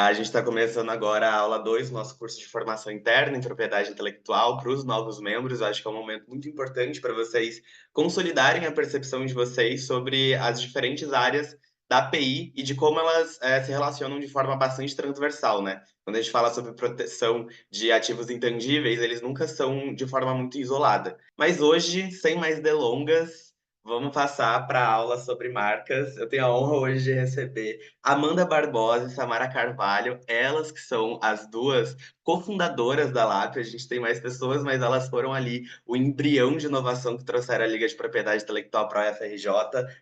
A gente está começando agora a aula 2 do nosso curso de formação interna em propriedade intelectual para os novos membros. Eu acho que é um momento muito importante para vocês consolidarem a percepção de vocês sobre as diferentes áreas da API e de como elas se relacionam de forma bastante transversal, né? Quando a gente fala sobre proteção de ativos intangíveis, eles nunca são de forma muito isolada. Mas hoje, sem mais delongas, vamos passar para a aula sobre marcas. Eu tenho a honra hoje de receber Amanda Barbosa e Samara Carvalho, elas que são as duas cofundadoras da LAP. A gente tem mais pessoas, mas elas foram ali o embrião de inovação que trouxeram a Liga de Propriedade Intelectual para a UFRJ,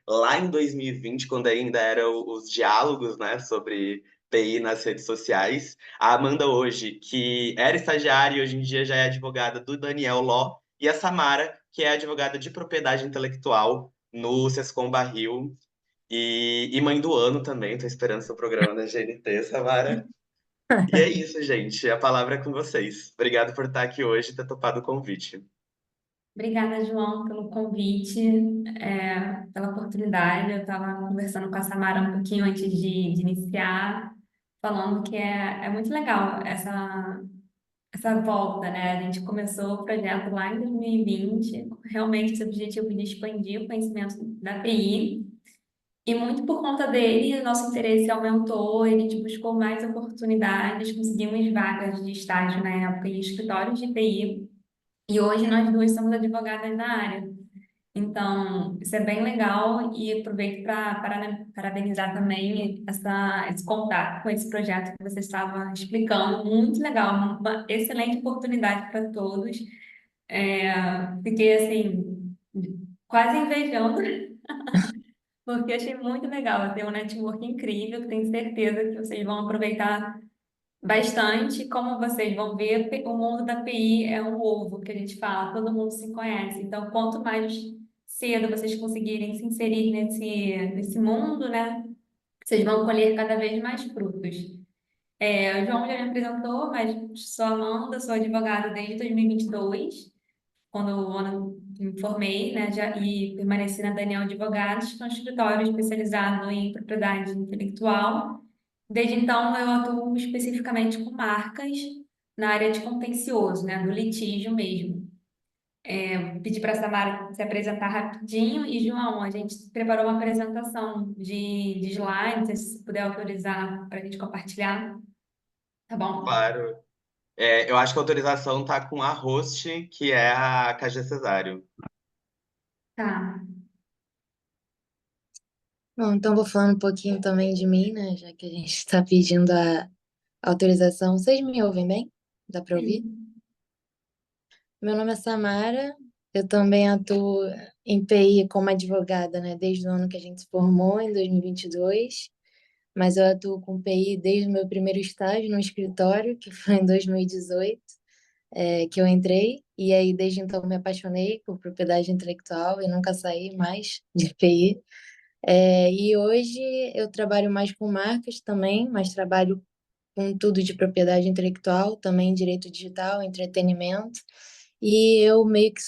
lá em 2020, quando ainda eram os diálogos, né, sobre TI nas redes sociais. A Amanda hoje, que era estagiária e hoje em dia já é advogada do Daniel Law, e a Samara, que é advogada de propriedade intelectual no Sescom Barril e mãe do ano também, tô esperando seu programa na GNT, Samara. E é isso, gente. A palavra é com vocês. Obrigado por estar aqui hoje e ter topado o convite. Obrigada, João, pelo convite, pela oportunidade. Eu estava conversando com a Samara um pouquinho antes de iniciar, falando que é muito legal essa volta, né? A gente começou o projeto lá em 2020, realmente com o objetivo de expandir o conhecimento da TI, e muito por conta dele, o nosso interesse aumentou, a gente buscou mais oportunidades, conseguimos vagas de estágio na época em escritórios de TI, e hoje nós duas somos advogadas na área. Então, isso é bem legal e aproveito para parabenizar também esse contato com esse projeto que você estava explicando. Muito legal, uma excelente oportunidade para todos. Fiquei assim, quase invejando, porque achei muito legal. Tem um network incrível, que tenho certeza que vocês vão aproveitar bastante. Como vocês vão ver, o mundo da PI é um ovo que a gente fala, todo mundo se conhece. Então, quanto mais cedo vocês conseguirem se inserir nesse mundo, né, vocês vão colher cada vez mais frutos. O João já me apresentou, mas sou Amanda, sou advogada desde 2022, quando o ano que me formei, né, e permaneci na Daniel Advogados, que é um escritório especializado em propriedade intelectual. Desde então, eu atuo especificamente com marcas na área de contencioso, né, do litígio mesmo. Pedi para a Samara se apresentar rapidinho e, João, a gente preparou uma apresentação de slides, se puder autorizar para a gente compartilhar, tá bom? Claro. Eu acho que a autorização tá com a host, que é a KG Cesário. Tá. Bom, então vou falando um pouquinho também de mim, né? Já que a gente está pedindo a autorização. Vocês me ouvem bem? Dá para ouvir? Sim. Meu nome é Samara, eu também atuo em PI como advogada, né? Desde o ano que a gente se formou, em 2022. Mas eu atuo com PI desde o meu primeiro estágio no escritório, que foi em 2018, que eu entrei. E aí, desde então, me apaixonei por propriedade intelectual e nunca saí mais de PI. E hoje eu trabalho mais com marcas também, mas trabalho com tudo de propriedade intelectual, também direito digital, entretenimento. E eu meio que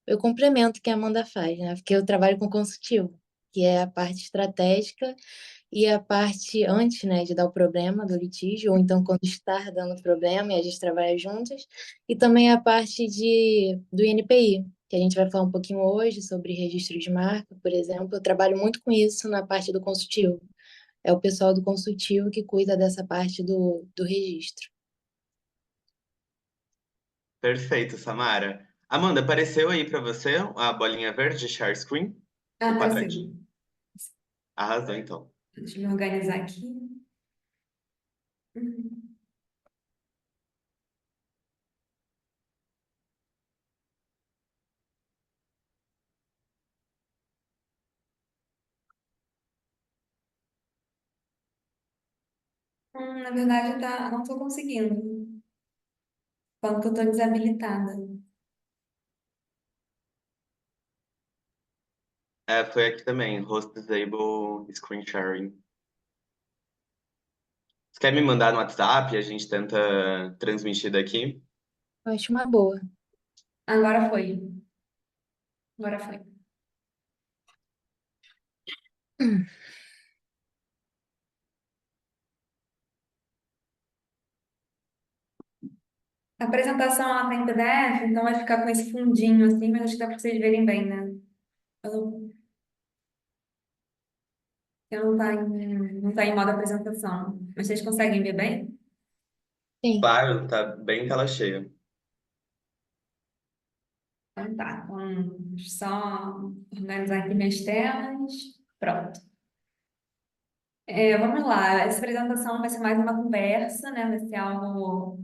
eu complemento o que a Amanda faz, né? Porque eu trabalho com consultivo, que é a parte estratégica e a parte antes, né, de dar o problema do litígio, ou então quando está dando problema e a gente trabalha juntas, e também a parte do INPI, que a gente vai falar um pouquinho hoje sobre registro de marca, por exemplo. Eu trabalho muito com isso na parte do consultivo. É o pessoal do consultivo que cuida dessa parte do registro. Perfeito, Samara. Amanda, apareceu aí para você a bolinha verde, share screen? O Ah, tá quadradinho? sim. Arrasou, então. Deixa eu me organizar aqui. Na verdade, tá, não estou conseguindo. Falando que eu estou desabilitada. Foi aqui também, host disable screen sharing. Você quer me mandar no WhatsApp e a gente tenta transmitir daqui? Eu acho uma boa. Agora foi. Agora foi. A apresentação ela tá em PDF, então vai ficar com esse fundinho assim, mas acho que dá para vocês verem bem, né? Eu, eu não tá em modo apresentação. Mas vocês conseguem ver bem? Sim. Claro, tá bem tela cheia. Então tá. Então, só organizar aqui minhas telas. Pronto. Vamos lá. Essa apresentação vai ser mais uma conversa, né? Vai ser algo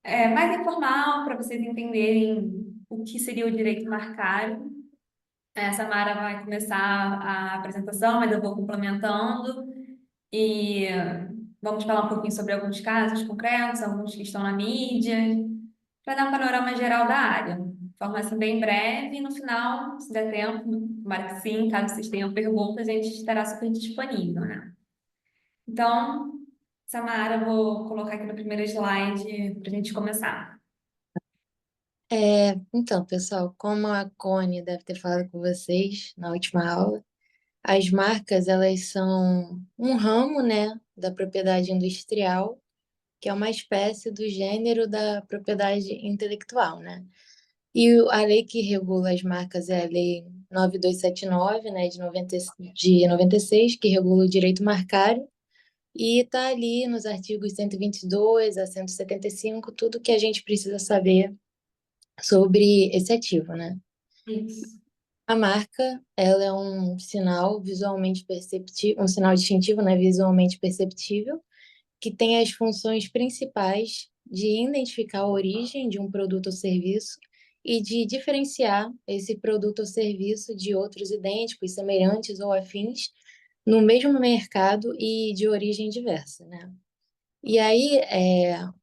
mais informal para vocês entenderem o que seria o direito marcário. Essa Mara vai começar a apresentação, mas eu vou complementando e vamos falar um pouquinho sobre alguns casos concretos, alguns que estão na mídia, para dar um panorama geral da área. De forma assim bem breve, e no final, se der tempo, tomara que sim, caso vocês tenham perguntas, a gente estará super disponível, né? Então, Samara, eu vou colocar aqui no primeiro slide para a gente começar. Então, pessoal, como a Connie deve ter falado com vocês na última aula, as marcas, elas são um ramo, né, da propriedade industrial, que é uma espécie do gênero da propriedade intelectual, né? E a lei que regula as marcas é a Lei 9279, né, de 96, que regula o direito marcário, e está ali nos artigos 122 a 175, tudo que a gente precisa saber sobre esse ativo, né? Isso. A marca, ela é um sinal visualmente perceptível, um sinal distintivo, né, visualmente perceptível, que tem as funções principais de identificar a origem de um produto ou serviço e de diferenciar esse produto ou serviço de outros idênticos, semelhantes ou afins no mesmo mercado e de origem diversa, né? E aí,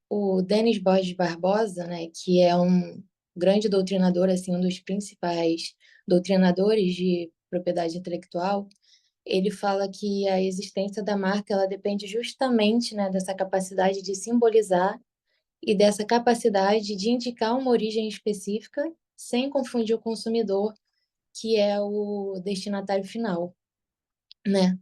o Denis Borges Barbosa, né, que é um grande doutrinador, assim, um dos principais doutrinadores de propriedade intelectual, ele fala que a existência da marca ela depende justamente, né, dessa capacidade de simbolizar e dessa capacidade de indicar uma origem específica sem confundir o consumidor, que é o destinatário final, né?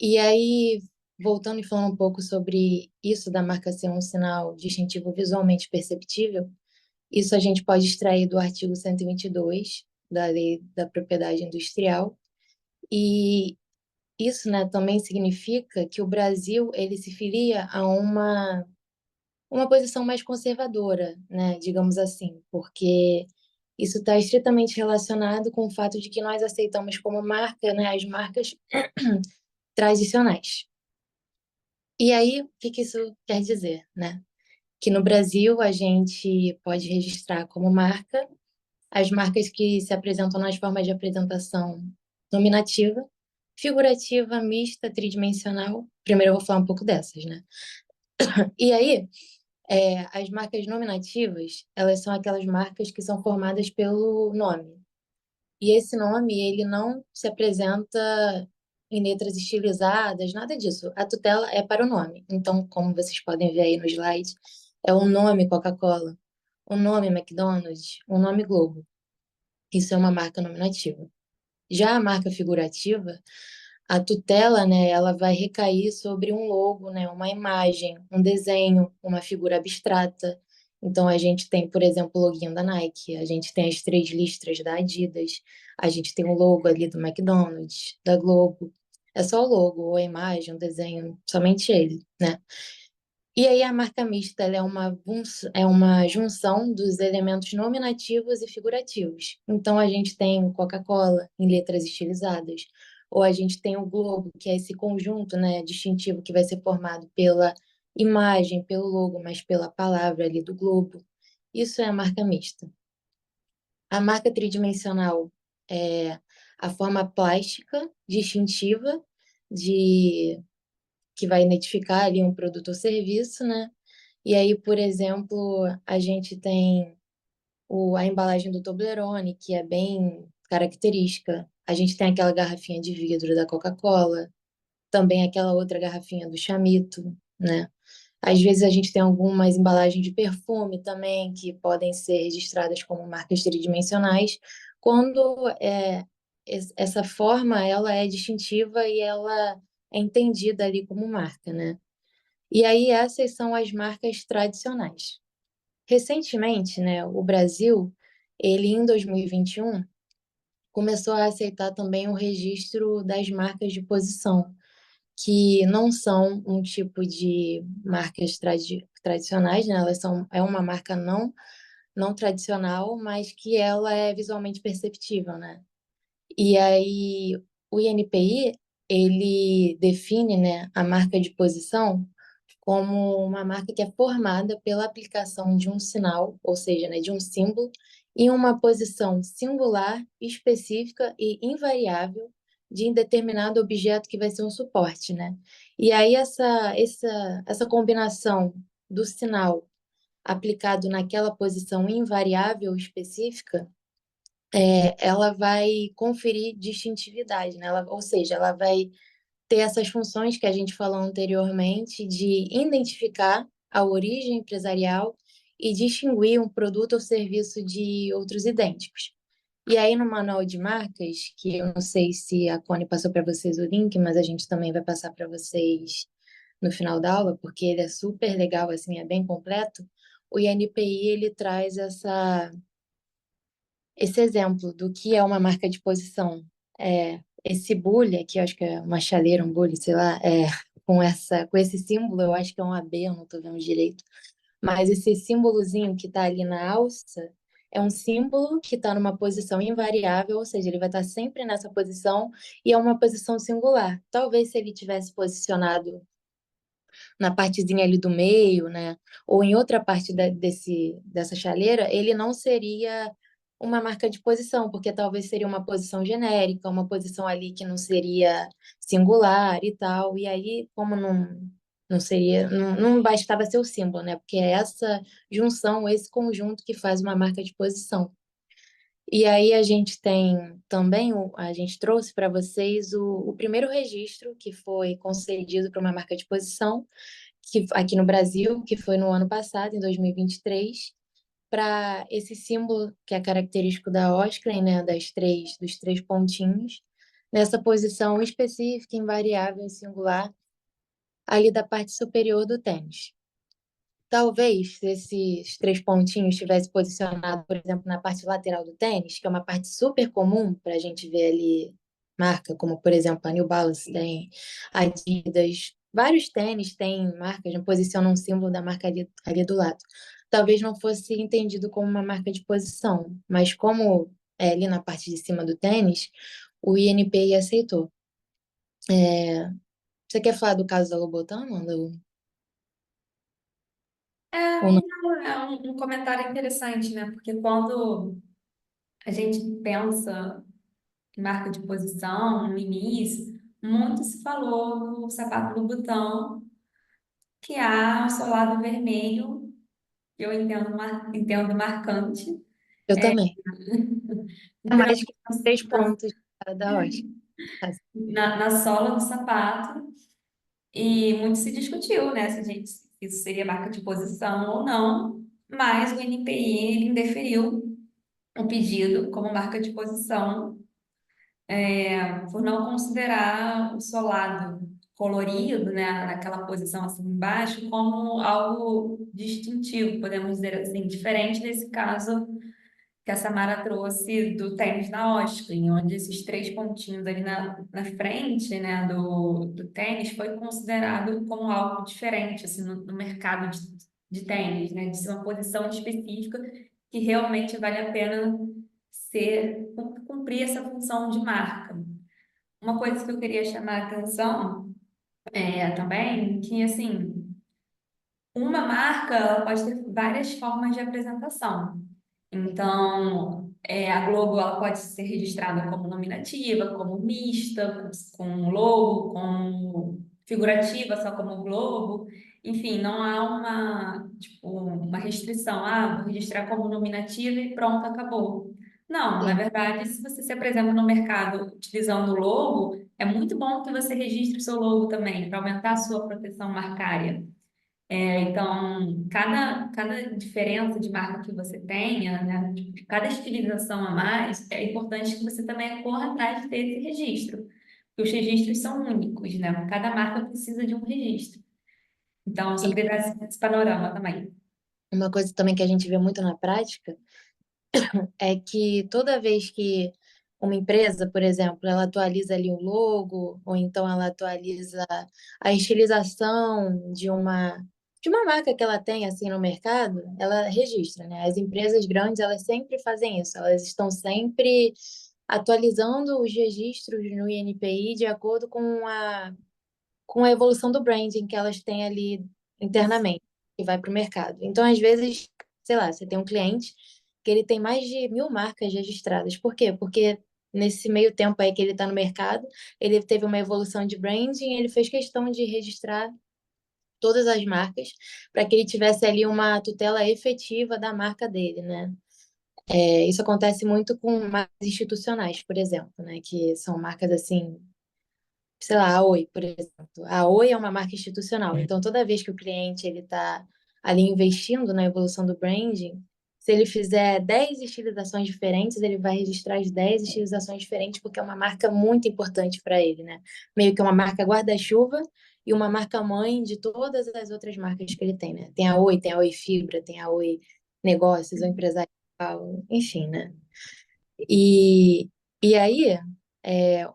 E aí, voltando e falando um pouco sobre isso da marca ser um sinal distintivo visualmente perceptível, isso a gente pode extrair do artigo 122 da Lei da Propriedade Industrial. E isso, né, também significa que o Brasil ele se filia a uma posição mais conservadora, né, digamos assim, porque isso está estritamente relacionado com o fato de que nós aceitamos como marca, né, as marcas tradicionais. E aí, o que que isso quer dizer, né? Que no Brasil a gente pode registrar como marca as marcas que se apresentam nas formas de apresentação nominativa, figurativa, mista, tridimensional. Primeiro eu vou falar um pouco dessas, né? E aí, as marcas nominativas, elas são aquelas marcas que são formadas pelo nome. E esse nome, ele não se apresenta em letras estilizadas, nada disso. A tutela é para o nome. Então, como vocês podem ver aí no slide, é o nome Coca-Cola, o nome McDonald's, o nome Globo. Isso é uma marca nominativa. Já a marca figurativa, a tutela, né, ela vai recair sobre um logo, né, uma imagem, um desenho, uma figura abstrata. Então, a gente tem, por exemplo, o loginho da Nike, a gente tem as três listras da Adidas, a gente tem o logo ali do McDonald's, da Globo. É só o logo, ou a imagem, o desenho, somente ele, né? E aí a marca mista ela é uma junção dos elementos nominativos e figurativos. Então a gente tem o Coca-Cola em letras estilizadas, ou a gente tem o Globo, que é esse conjunto, né, distintivo que vai ser formado pela imagem, pelo logo, mas pela palavra ali do Globo. Isso é a marca mista. A marca tridimensional é a forma plástica distintiva de que vai identificar ali um produto ou serviço, né? E aí, por exemplo, a gente tem a embalagem do Toblerone, que é bem característica. A gente tem aquela garrafinha de vidro da Coca-Cola, também aquela outra garrafinha do Chamito, né? Às vezes a gente tem algumas embalagens de perfume também, que podem ser registradas como marcas tridimensionais, quando essa forma ela é distintiva e ela é entendida ali como marca, né? E aí essas são as marcas tradicionais. Recentemente, né, o Brasil, ele em 2021 começou a aceitar também o registro das marcas de posição, que não são um tipo de marcas tradicionais, né? É uma marca não tradicional, mas que ela é visualmente perceptível, né? E aí o INPI, ele define, né, a marca de posição como uma marca que é formada pela aplicação de um sinal, ou seja, né, de um símbolo, em uma posição singular, específica e invariável de um determinado objeto que vai ser um suporte, né? E aí essa combinação do sinal aplicado naquela posição invariável específica, ela vai conferir distintividade, né? Ou seja, ela vai ter essas funções que a gente falou anteriormente de identificar a origem empresarial e distinguir um produto ou serviço de outros idênticos. E aí, no manual de marcas, que eu não sei se a Cone passou para vocês o link, mas a gente também vai passar para vocês no final da aula, porque ele é super legal, assim, é bem completo. O INPI, ele traz esse exemplo do que é uma marca de posição. Esse bule, aqui eu acho que é uma chaleira, um bule, sei lá, com esse símbolo, eu acho que é um AB, eu não estou vendo direito, mas esse símbolozinho que está ali na alça é um símbolo que está numa posição invariável, ou seja, ele vai estar sempre nessa posição e é uma posição singular. Talvez se ele tivesse posicionado na partezinha ali do meio, né? Ou em outra parte dessa chaleira, ele não seria uma marca de posição, porque talvez seria uma posição genérica, uma posição ali que não seria singular e tal. E aí, como não seria, não bastava ser o símbolo, né? Porque é essa junção, esse conjunto que faz uma marca de posição. E aí a gente tem também, a gente trouxe para vocês o primeiro registro que foi concedido para uma marca de posição, que aqui no Brasil, que foi no ano passado, em 2023, para esse símbolo que é característico da Oscar, né, dos três pontinhos, nessa posição específica, invariável e singular, ali da parte superior do tênis. Talvez se esses três pontinhos estivessem posicionados, por exemplo, na parte lateral do tênis, que é uma parte super comum para a gente ver ali marca, como por exemplo a New Balance tem, Adidas, vários tênis têm marcas, né, posicionam um símbolo da marca ali do lado. Talvez não fosse entendido como uma marca de posição, mas como é ali na parte de cima do tênis, o INPI aceitou. Você quer falar do caso da Louboutin, Amanda? Ou não? Não, é um comentário interessante, né? Porque quando a gente pensa em marca de posição, no início, muito se falou do sapato Louboutin, que há o seu lado vermelho, que eu entendo, entendo marcante, Eu também. É literalmente mais que 3 pontos da Oscar. Assim. na sola do sapato, e muito se discutiu, né, se se isso seria marca de posição ou não, mas o NPI ele indeferiu o pedido como marca de posição, por não considerar o solado colorido, né, naquela posição assim embaixo, como algo distintivo, podemos dizer assim, diferente desse caso que a Samara trouxe do tênis da Osprey, onde esses três pontinhos ali na frente, né, do tênis foi considerado como algo diferente, assim, no mercado de tênis, né, de ser uma posição específica que realmente vale a pena cumprir essa função de marca. Uma coisa que eu queria chamar a atenção também, que assim, uma marca ela pode ter várias formas de apresentação. Então, a Globo ela pode ser registrada como nominativa, como mista, com logo, como figurativa, só como Globo. Enfim, não há tipo, uma restrição. Ah, vou registrar como nominativa e pronto, acabou. Não, na Sim. verdade, se você se apresenta no mercado utilizando o logo, é muito bom que você registre o seu logo também, para aumentar a sua proteção marcária. Então, cada diferença de marca que você tenha, né, tipo, cada estilização a mais, é importante que você também corra atrás de ter esse registro. Porque os registros são únicos, né? Cada marca precisa de um registro. Então, eu só E, queria dar esse panorama também. uma coisa também que a gente vê muito na prática é que toda vez que uma empresa, por exemplo, ela atualiza ali o logo, ou então ela atualiza a estilização de uma marca que ela tem assim no mercado, ela registra, né? As empresas grandes, elas sempre fazem isso, elas estão sempre atualizando os registros no INPI de acordo com a evolução do branding que elas têm ali internamente, que vai para o mercado. Então, às vezes, sei lá, você tem um cliente que ele tem mais de 1.000 marcas registradas. Por quê? Porque nesse meio tempo aí que ele está no mercado, ele teve uma evolução de branding, ele fez questão de registrar todas as marcas para que ele tivesse ali uma tutela efetiva da marca dele, né? Isso acontece muito com marcas institucionais, por exemplo, né? Que são marcas assim, sei lá, a Oi, por exemplo. A Oi é uma marca institucional, então toda vez que o cliente ele está ali investindo na evolução do branding, se ele fizer 10 estilizações diferentes, ele vai registrar as 10 estilizações diferentes, porque é uma marca muito importante para ele, né? Meio que uma marca guarda-chuva e uma marca mãe de todas as outras marcas que ele tem, né? Tem a Oi Fibra, tem a Oi Negócios, o Empresarial, enfim, né? E, e aí,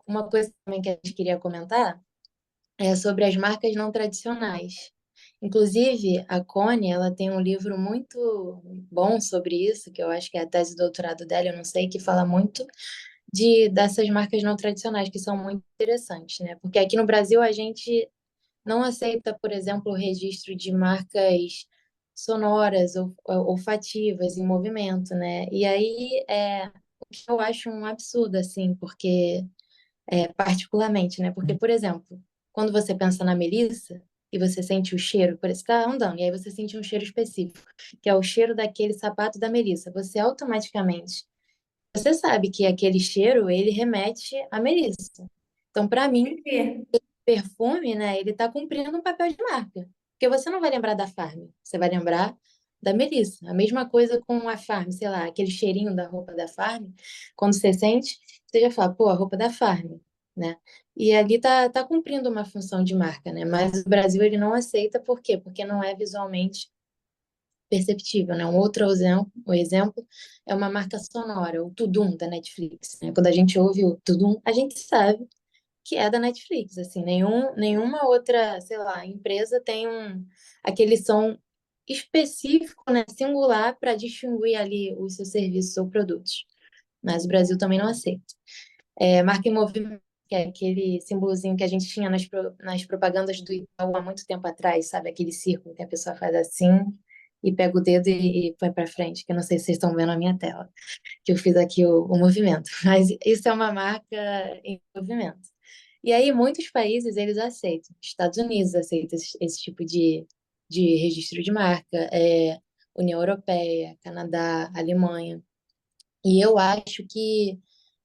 uma coisa também que a gente queria comentar é sobre as marcas não tradicionais. Inclusive, a Connie, ela tem um livro muito bom sobre isso, que eu acho que é a tese de doutorado dela, eu não sei, que fala muito dessas marcas não tradicionais, que são muito interessantes, né? Porque aqui no Brasil a gente não aceita, por exemplo, o registro de marcas sonoras ou olfativas em movimento, né? E aí o que eu acho um absurdo, assim, porque particularmente, né? Porque, por exemplo, quando você pensa na Melissa e você sente o cheiro, por exemplo, tá andando, e aí você sente um cheiro específico, que é o cheiro daquele sapato da Melissa, você automaticamente, você sabe que aquele cheiro, ele remete à Melissa. Então, para mim, Ver. perfume, né, ele tá cumprindo um papel de marca. Porque você não vai lembrar da Farm, você vai lembrar da Melissa. A mesma coisa com a Farm, sei lá, aquele cheirinho da roupa da Farm, quando você sente, você já fala, pô, a roupa da Farm, né? E ali tá cumprindo uma função de marca, né? Mas o Brasil ele não aceita, por quê? Porque não é visualmente perceptível, né? Um outro exemplo, o exemplo é uma marca sonora, o Tudum da Netflix, né? Quando a gente ouve o Tudum, a gente sabe que é da Netflix, assim, nenhuma outra, sei lá, empresa tem aquele som específico, né, singular para distinguir ali os seus serviços ou produtos. Mas o Brasil também não aceita. Marca em movimento, que é aquele símbolozinho que a gente tinha nas propagandas do Itaú há muito tempo atrás, sabe? Aquele círculo que a pessoa faz assim e pega o dedo e põe para frente, que eu não sei se vocês estão vendo na minha tela, que eu fiz aqui o movimento. Mas isso é uma marca em movimento. E aí, muitos países, eles aceitam. Estados Unidos aceita esse tipo de registro de marca, União Europeia, Canadá, Alemanha. E eu acho que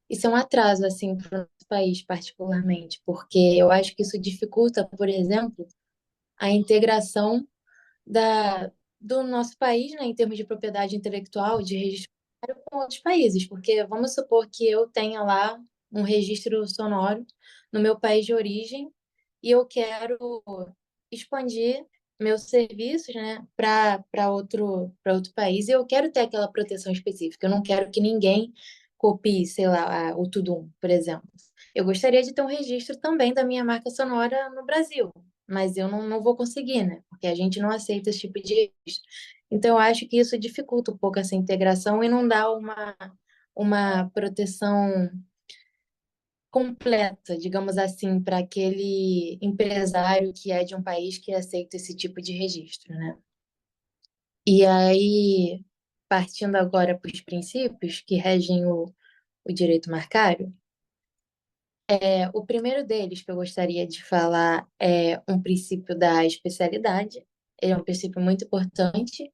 isso é um atraso, assim, para o nosso país, particularmente, porque eu acho que isso dificulta, por exemplo, a integração do nosso país, né, em termos de propriedade intelectual, de registro com outros países, porque vamos supor que eu tenha lá um registro sonoro no meu país de origem e eu quero expandir meus serviços, né, para outro país e eu quero ter aquela proteção específica. Eu não quero que ninguém copie, sei lá, o Tudum, por exemplo. Eu gostaria de ter um registro também da minha marca sonora no Brasil, mas eu não vou conseguir, né? Porque a gente não aceita esse tipo de registro. Então, eu acho que isso dificulta um pouco essa integração e não dá uma proteção completa, digamos assim, para aquele empresário que é de um país que aceita esse tipo de registro, né? E aí, partindo agora para os princípios que regem o direito marcário, o primeiro deles que eu gostaria de falar é um princípio da especialidade. Ele é um princípio muito importante.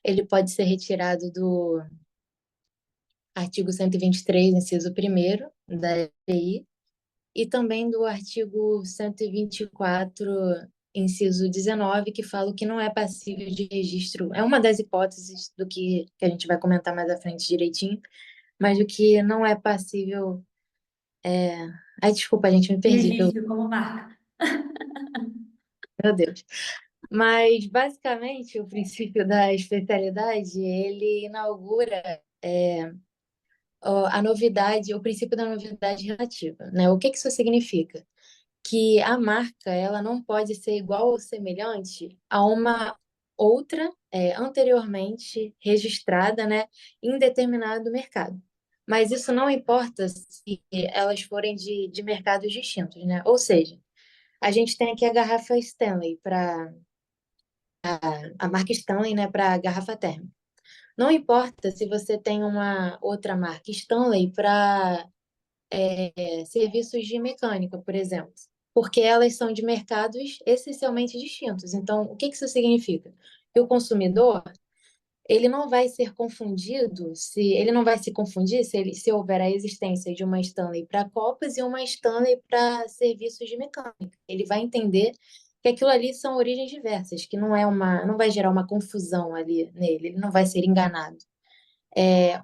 Ele pode ser retirado do artigo 123, inciso primeiro da LPI, e também do artigo 124, inciso 19, que fala que não é passível de registro. É uma das hipóteses do que a gente vai comentar mais à frente direitinho, mas o que não é passível. Ai, desculpa, gente, me perdi pelo. Registro como marca. Meu Deus. Mas, basicamente, o princípio da especialidade, ele inaugura a novidade, o princípio da novidade relativa, né? O que que isso significa? Que a marca, ela não pode ser igual ou semelhante a uma outra, anteriormente registrada, né, em determinado mercado. Mas isso não importa se elas forem de mercados distintos, né? Ou seja, a gente tem aqui a garrafa Stanley para a marca Stanley, né, para garrafa térmica. Não importa se você tem uma outra marca Stanley para serviços de mecânica, por exemplo, porque elas são de mercados essencialmente distintos. Então, o que que isso significa? Que o consumidor ele não vai ser confundido se ele não vai se confundir se houver a existência de uma Stanley para copas e uma Stanley para serviços de mecânica. Ele vai entender que aquilo ali são origens diversas, que não vai gerar uma confusão ali nele, ele não vai ser enganado.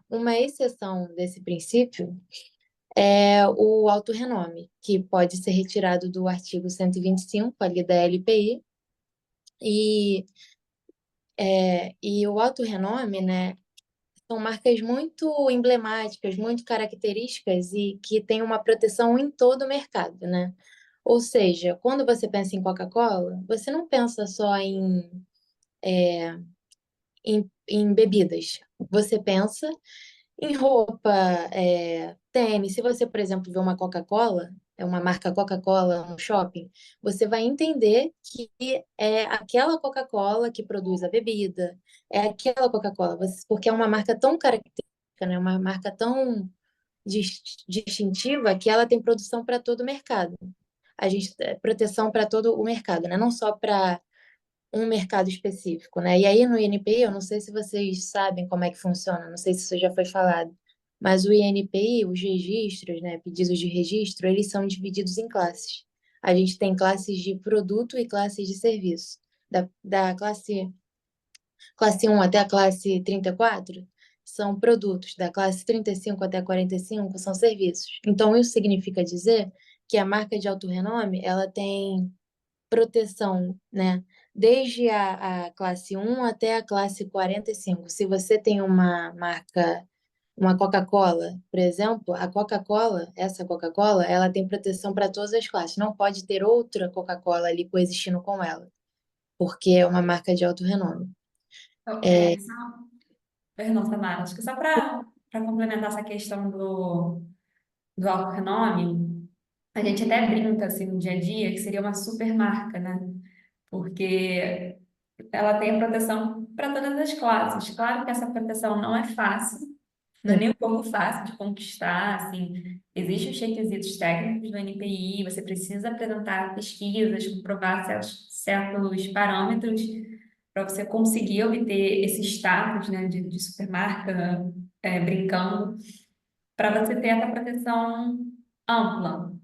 Uma exceção desse princípio é o alto renome, que pode ser retirado do artigo 125 ali da LPI, e, e o alto renome, né, são marcas muito emblemáticas, muito características e que têm uma proteção em todo o mercado, né? Ou seja, quando você pensa em Coca-Cola, você não pensa só em bebidas, você pensa em roupa, tênis. Se você, por exemplo, vê uma Coca-Cola, é uma marca Coca-Cola no shopping, você vai entender que é aquela Coca-Cola que produz a bebida, é aquela Coca-Cola, porque é uma marca tão característica, né? Uma marca tão distintiva que ela tem produção para todo o mercado. A gente proteção para todo o mercado, né? Não só para um mercado específico, né? E aí no INPI, eu não sei se vocês sabem como é que funciona, não sei se isso já foi falado, mas o INPI, os registros, né, pedidos de registro, eles são divididos em classes. A gente tem classes de produto e classes de serviço. Da classe 1 até a classe 34 são produtos, da classe 35 até a 45 são serviços. Então, isso significa dizer que a marca de alto renome, ela tem proteção, né? Desde a classe 1 até a classe 45. Se você tem uma marca, uma Coca-Cola, por exemplo, a Coca-Cola, essa Coca-Cola, ela tem proteção para todas as classes. Não pode ter outra Coca-Cola ali coexistindo com ela, porque é uma marca de alto renome. Então, perdão, Samara, acho que só para complementar essa questão do alto renome, a gente até brinca assim no dia a dia que seria uma super marca, né? Porque ela tem a proteção para todas as classes. Claro que essa proteção não é fácil, não é Sim. nem um pouco fácil de conquistar, assim, existem os requisitos técnicos do NPI, você precisa apresentar pesquisas, comprovar certos parâmetros para você conseguir obter esse status, né, de supermarca, brincando, para você ter essa proteção ampla.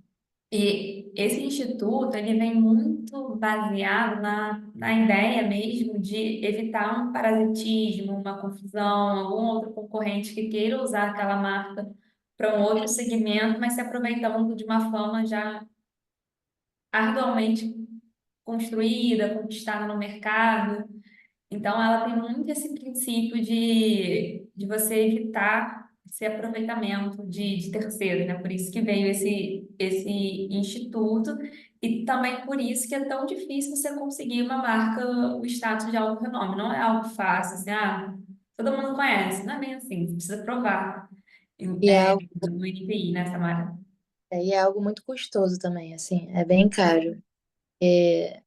E esse instituto, ele vem muito baseado na ideia mesmo de evitar um parasitismo, uma confusão, algum outro concorrente que queira usar aquela marca para um outro segmento, mas se aproveitando de uma forma já arduamente construída, conquistada no mercado. Então, ela tem muito esse princípio de você evitar esse aproveitamento de terceiros, né? Por isso que veio esse instituto e também por isso que é tão difícil você conseguir uma marca, o status de alto renome. Não é algo fácil, assim, todo mundo conhece. Não é bem assim, você precisa provar E é algo, no NPI, né, Samara? e é algo muito custoso também, assim, é bem caro.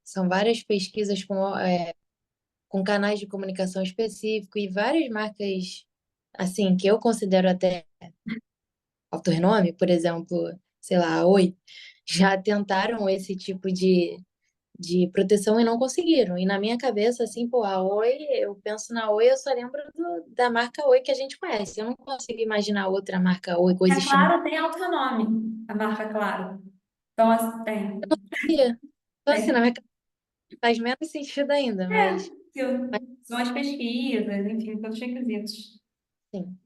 São várias pesquisas com canais de comunicação específico e várias marcas, assim, que eu considero até alto renome, por exemplo, sei lá, a Oi, já tentaram esse tipo de proteção e não conseguiram. E na minha cabeça, assim, pô, a Oi, eu penso na Oi, eu só lembro da marca Oi que a gente conhece. Eu não consigo imaginar outra marca Oi A coexistindo. Claro tem alto renome, a marca Claro. Então, assim, tem. Então, assim, na Tem. minha cabeça faz menos sentido ainda, mas, São as pesquisas, enfim, todos os requisitos. sim.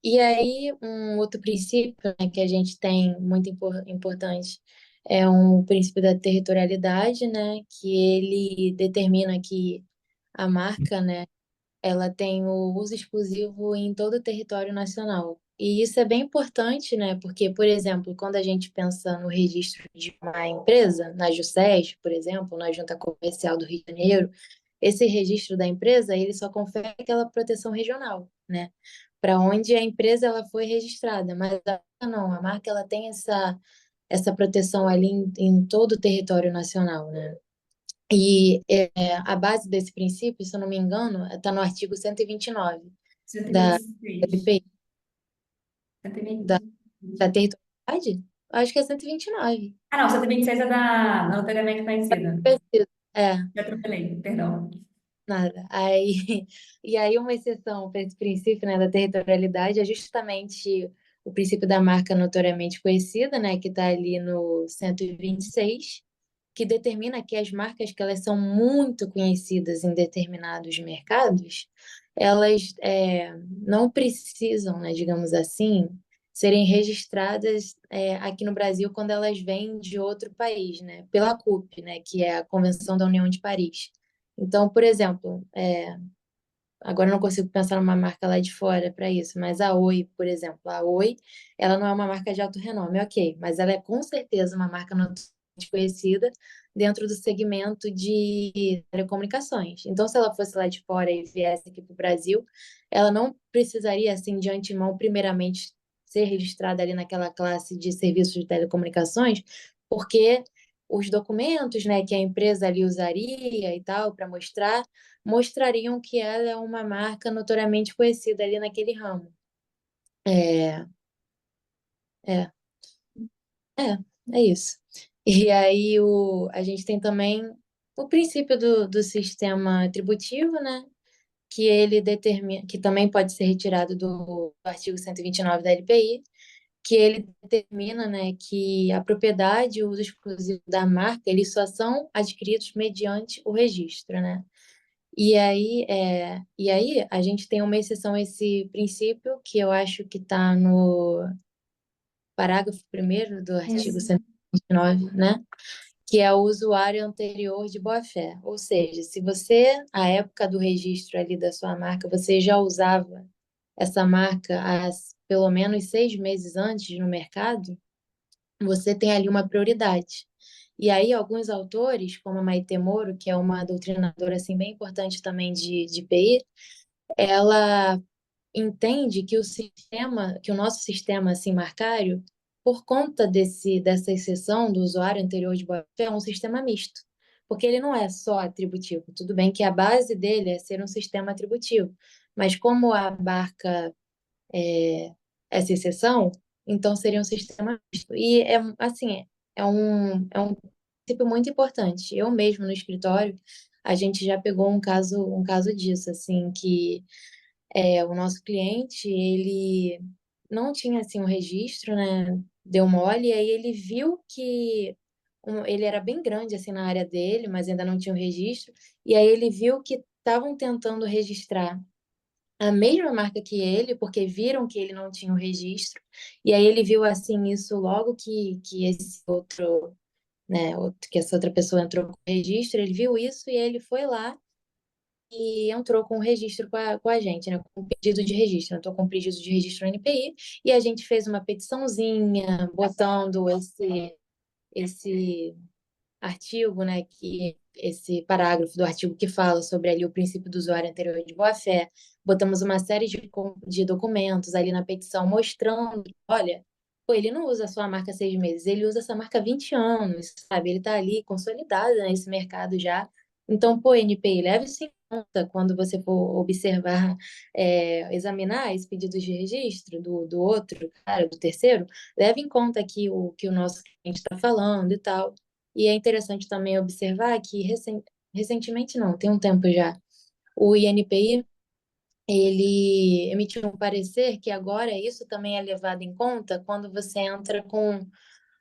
E aí, um outro princípio, né, que a gente tem muito importante é um princípio da territorialidade, né, que ele determina que a marca, né, ela tem o uso exclusivo em todo o território nacional. E isso é bem importante, né? Porque, por exemplo, quando a gente pensa no registro de uma empresa, na JUSES, por exemplo, na Junta Comercial do Rio de Janeiro, esse registro da empresa, ele só confere aquela proteção regional, né? Para onde a empresa ela foi registrada, mas a marca não, a marca ela tem essa proteção ali em todo o território nacional, né? E a base desse princípio, se eu não me engano, está no artigo 129 da 126. LPI, da, 120. da territorialidade? Acho que é 129. Ah, não, 126 é da notoriamente conhecida. Preciso. É, Me atropelei, perdão. nada. Aí, e aí uma exceção para esse princípio, né, da territorialidade é justamente o princípio da marca notoriamente conhecida, né, que está ali no 126, que determina que as marcas que elas são muito conhecidas em determinados mercados, elas não precisam, né, digamos assim, serem registradas aqui no Brasil quando elas vêm de outro país, né, pela CUP, né, que é a Convenção da União de Paris. Então, por exemplo, agora eu não consigo pensar numa marca lá de fora para isso, mas a Oi, por exemplo, a Oi, ela não é uma marca de alto renome, ok, mas ela é com certeza uma marca notoriamente conhecida dentro do segmento de telecomunicações. Então, se ela fosse lá de fora e viesse aqui para o Brasil, ela não precisaria, assim, de antemão, primeiramente, ser registrada ali naquela classe de serviços de telecomunicações, porque os documentos, né, que a empresa ali usaria e tal, para mostrar mostrariam que ela é uma marca notoriamente conhecida ali naquele ramo. É, é, é, é isso. E aí a gente tem também o princípio do sistema tributivo, né? Que ele determina, que também pode ser retirado do artigo 129 da LPI, que ele determina, né, que a propriedade e o uso exclusivo da marca, eles só são adquiridos mediante o registro, né? E aí a gente tem uma exceção a esse princípio, que eu acho que está no parágrafo primeiro do artigo Isso. 129, né? Que é o usuário anterior de boa-fé. Ou seja, se você, à época do registro ali da sua marca, você já usava essa marca há pelo menos 6 meses antes no mercado, você tem ali uma prioridade. E aí, alguns autores, como a Maite Moro, que é uma doutrinadora assim, bem importante também de PI, ela entende que que o nosso sistema assim marcário, por conta dessa exceção do usuário anterior de boa-fé, é um sistema misto, porque ele não é só atributivo. Tudo bem que a base dele é ser um sistema atributivo, mas como abarca essa exceção, então seria um sistema misto. E é assim, é um princípio muito importante. Eu mesmo no escritório, a gente já pegou um caso disso, assim, que o nosso cliente, ele não tinha assim um registro, né? Deu mole, e aí ele viu que ele era bem grande assim na área dele, mas ainda não tinha o registro, e aí ele viu que estavam tentando registrar a mesma marca que ele, porque viram que ele não tinha o registro, e aí ele viu assim isso logo que esse outro, né, que essa outra pessoa entrou com o registro, ele viu isso e ele foi lá e entrou com o registro com a gente, né? Com o pedido de registro. Entrou com o pedido de registro no NPI e a gente fez uma petiçãozinha botando esse artigo, né? Esse parágrafo do artigo que fala sobre ali o princípio do usuário anterior de boa-fé. Botamos uma série de documentos ali na petição mostrando, olha, pô, ele não usa só a marca 6 meses, ele usa essa marca há 20 anos, sabe? Ele está ali consolidado nesse mercado já. Então, pô, NPI, leve isso em conta quando você for observar, examinar esse pedido de registro do outro cara, do terceiro, leve em conta aqui o que o nosso cliente está falando e tal. E é interessante também observar que recentemente não, tem um tempo já, o INPI, ele emitiu um parecer que agora isso também é levado em conta quando você entra com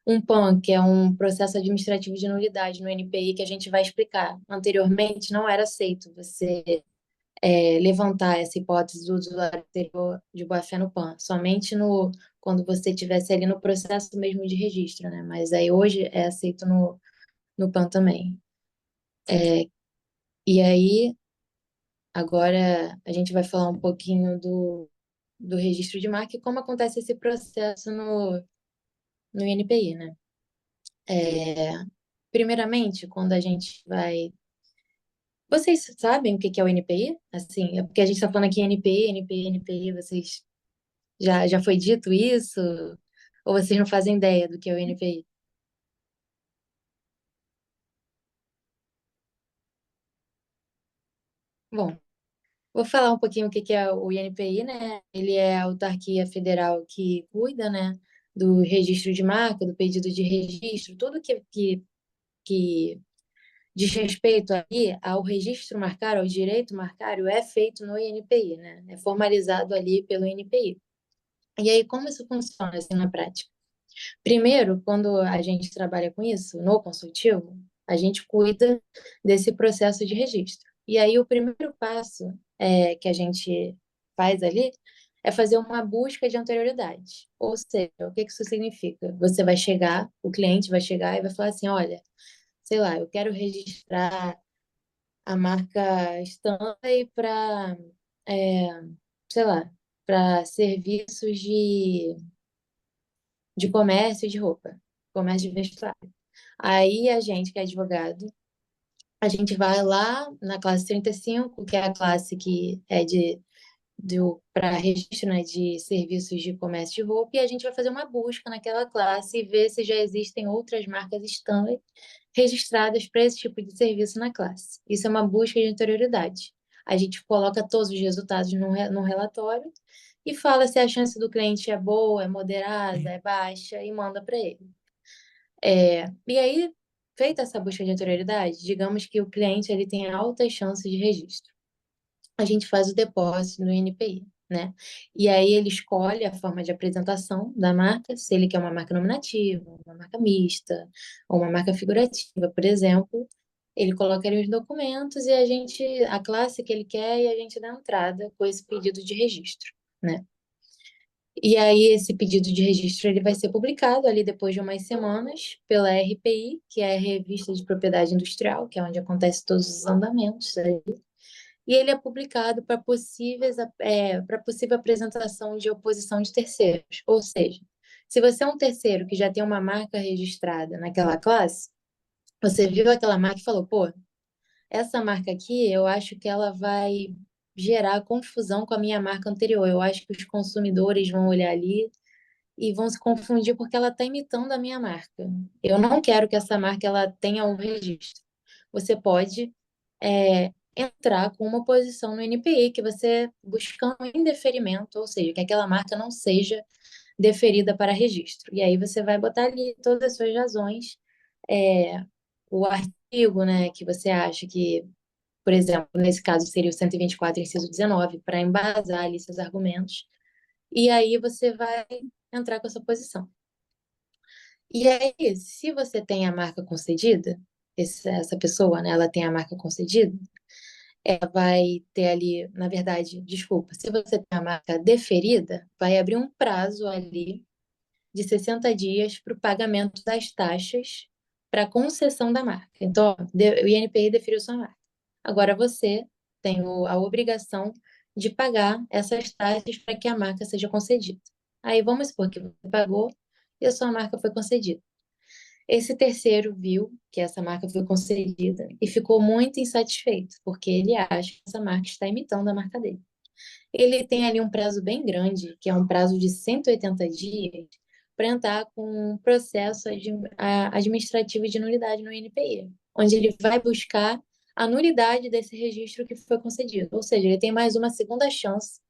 um PAN, que é um processo administrativo de nulidade no NPI, que a gente vai explicar. Anteriormente não era aceito você levantar essa hipótese do usuário anterior de boa-fé no PAN, somente no quando você estivesse ali no processo mesmo de registro, né? Mas aí hoje é aceito no PAN também. E aí, agora a gente vai falar um pouquinho do registro de marca e como acontece esse processo no INPI, né? É, primeiramente, quando a gente vai. Vocês sabem o que que é o NPI? Assim, é porque a gente está falando aqui NPI, NPI, NPI, vocês já foi dito isso? Ou vocês não fazem ideia do que é o NPI? Bom, vou falar um pouquinho o que que é o INPI, né? Ele é a autarquia federal que cuida, né, do registro de marca, do pedido de registro, tudo que diz respeito aí ao registro marcário, ao direito marcário, é feito no INPI, né? É formalizado ali pelo INPI. E aí, como isso funciona assim na prática? Primeiro, quando a gente trabalha com isso, no consultivo, a gente cuida desse processo de registro. E aí, o primeiro passo que a gente faz ali é fazer uma busca de anterioridade. Ou seja, o que que isso significa? Você vai chegar, o cliente vai chegar e vai falar assim: olha, sei lá, eu quero registrar a marca Stanley para, sei lá, para serviços de comércio de roupa, comércio de vestuário. Aí a gente, que é advogado, a gente vai lá na classe 35, que é a classe que é para registro, né, de serviços de comércio de roupa, e a gente vai fazer uma busca naquela classe e ver se já existem outras marcas Stanley registradas para esse tipo de serviço na classe. Isso é uma busca de anterioridade. A gente coloca todos os resultados no relatório e fala se a chance do cliente é boa, é moderada, é baixa e manda para ele. E aí, feita essa busca de anterioridade, digamos que o cliente ele tem altas chances de registro. A gente faz o depósito no INPI, né? E aí ele escolhe a forma de apresentação da marca, se ele quer uma marca nominativa, uma marca mista, ou uma marca figurativa, por exemplo. Ele coloca ali os documentos e a classe que ele quer, e a gente dá entrada com esse pedido de registro, né? E aí esse pedido de registro ele vai ser publicado ali depois de umas semanas pela RPI, que é a Revista de Propriedade Industrial, que é onde acontece todos os andamentos, né? E ele é publicado para possível apresentação de oposição de terceiros. Ou seja, se você é um terceiro que já tem uma marca registrada naquela classe, você viu aquela marca e falou, pô, essa marca aqui, eu acho que ela vai gerar confusão com a minha marca anterior. Eu acho que os consumidores vão olhar ali e vão se confundir porque ela está imitando a minha marca. Eu não quero que essa marca ela tenha o registro. Você pode entrar com uma posição no NPI que você buscando indeferimento, ou seja, que aquela marca não seja deferida para registro. E aí você vai botar ali todas as suas razões, é, o artigo, né, que você acha que, por exemplo, nesse caso seria o 124, inciso 19, para embasar ali seus argumentos. E aí você vai entrar com essa posição. E aí, se você tem a marca concedida, essa pessoa, né, ela tem a marca concedida, ela vai ter ali, na verdade, desculpa, se você tem a marca deferida, vai abrir um prazo ali de 60 dias para o pagamento das taxas para concessão da marca. Então, ó, o INPI deferiu sua marca. Agora você tem a obrigação de pagar essas taxas para que a marca seja concedida. Aí vamos supor que você pagou e a sua marca foi concedida. Esse terceiro viu que essa marca foi concedida e ficou muito insatisfeito, porque ele acha que essa marca está imitando a marca dele. Ele tem ali um prazo bem grande, que é um prazo de 180 dias, para entrar com um processo administrativo de nulidade no INPI, onde ele vai buscar a nulidade desse registro que foi concedido. Ou seja, ele tem mais uma segunda chance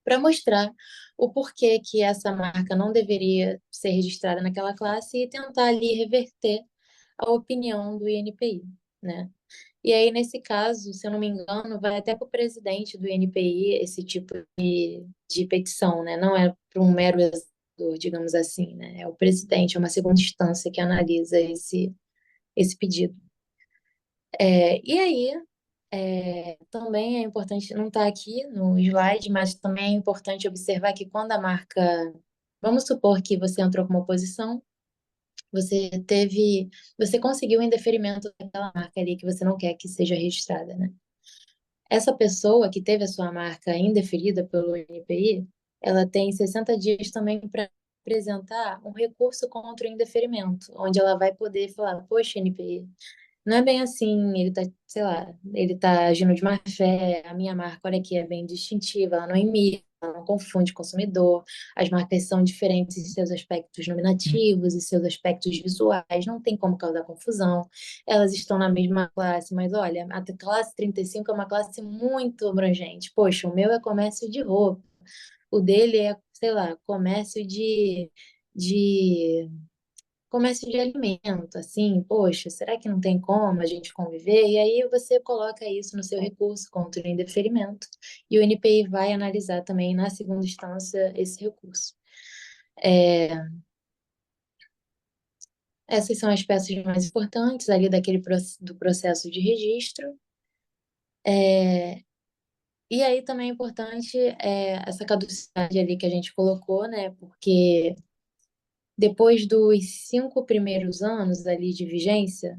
para mostrar o porquê que essa marca não deveria ser registrada naquela classe e tentar ali reverter a opinião do INPI, né? E aí, nesse caso, se eu não me engano, vai até para o presidente do INPI esse tipo de petição, né? Não é para um mero executor, digamos assim, né? É o presidente, é uma segunda instância que analisa esse pedido. E aí, também é importante, não está aqui no slide, mas também é importante observar que quando a marca Vamos supor que você entrou com uma oposição, você teve, você conseguiu o indeferimento daquela marca ali que você não quer que seja registrada, né? Essa pessoa que teve a sua marca indeferida pelo NPI, ela tem 60 dias também para apresentar um recurso contra o indeferimento, onde ela vai poder falar, poxa, NPI, não é bem assim, ele tá, sei lá, ele tá agindo de má fé, a minha marca, olha aqui, é bem distintiva, ela não imita, ela não confunde consumidor, as marcas são diferentes em seus aspectos nominativos e seus aspectos visuais, não tem como causar confusão, elas estão na mesma classe, mas olha, a classe 35 é uma classe muito abrangente, poxa, o meu é comércio de roupa, o dele é, sei lá, de comércio de alimento, assim, poxa, será que não tem como a gente conviver? E aí você coloca isso no seu recurso contra o indeferimento, e o NPI vai analisar também, na segunda instância, esse recurso. Essas são as peças mais importantes ali do processo de registro. E aí também é importante essa caducidade ali que a gente colocou, né? Porque depois dos 5 primeiros anos ali de vigência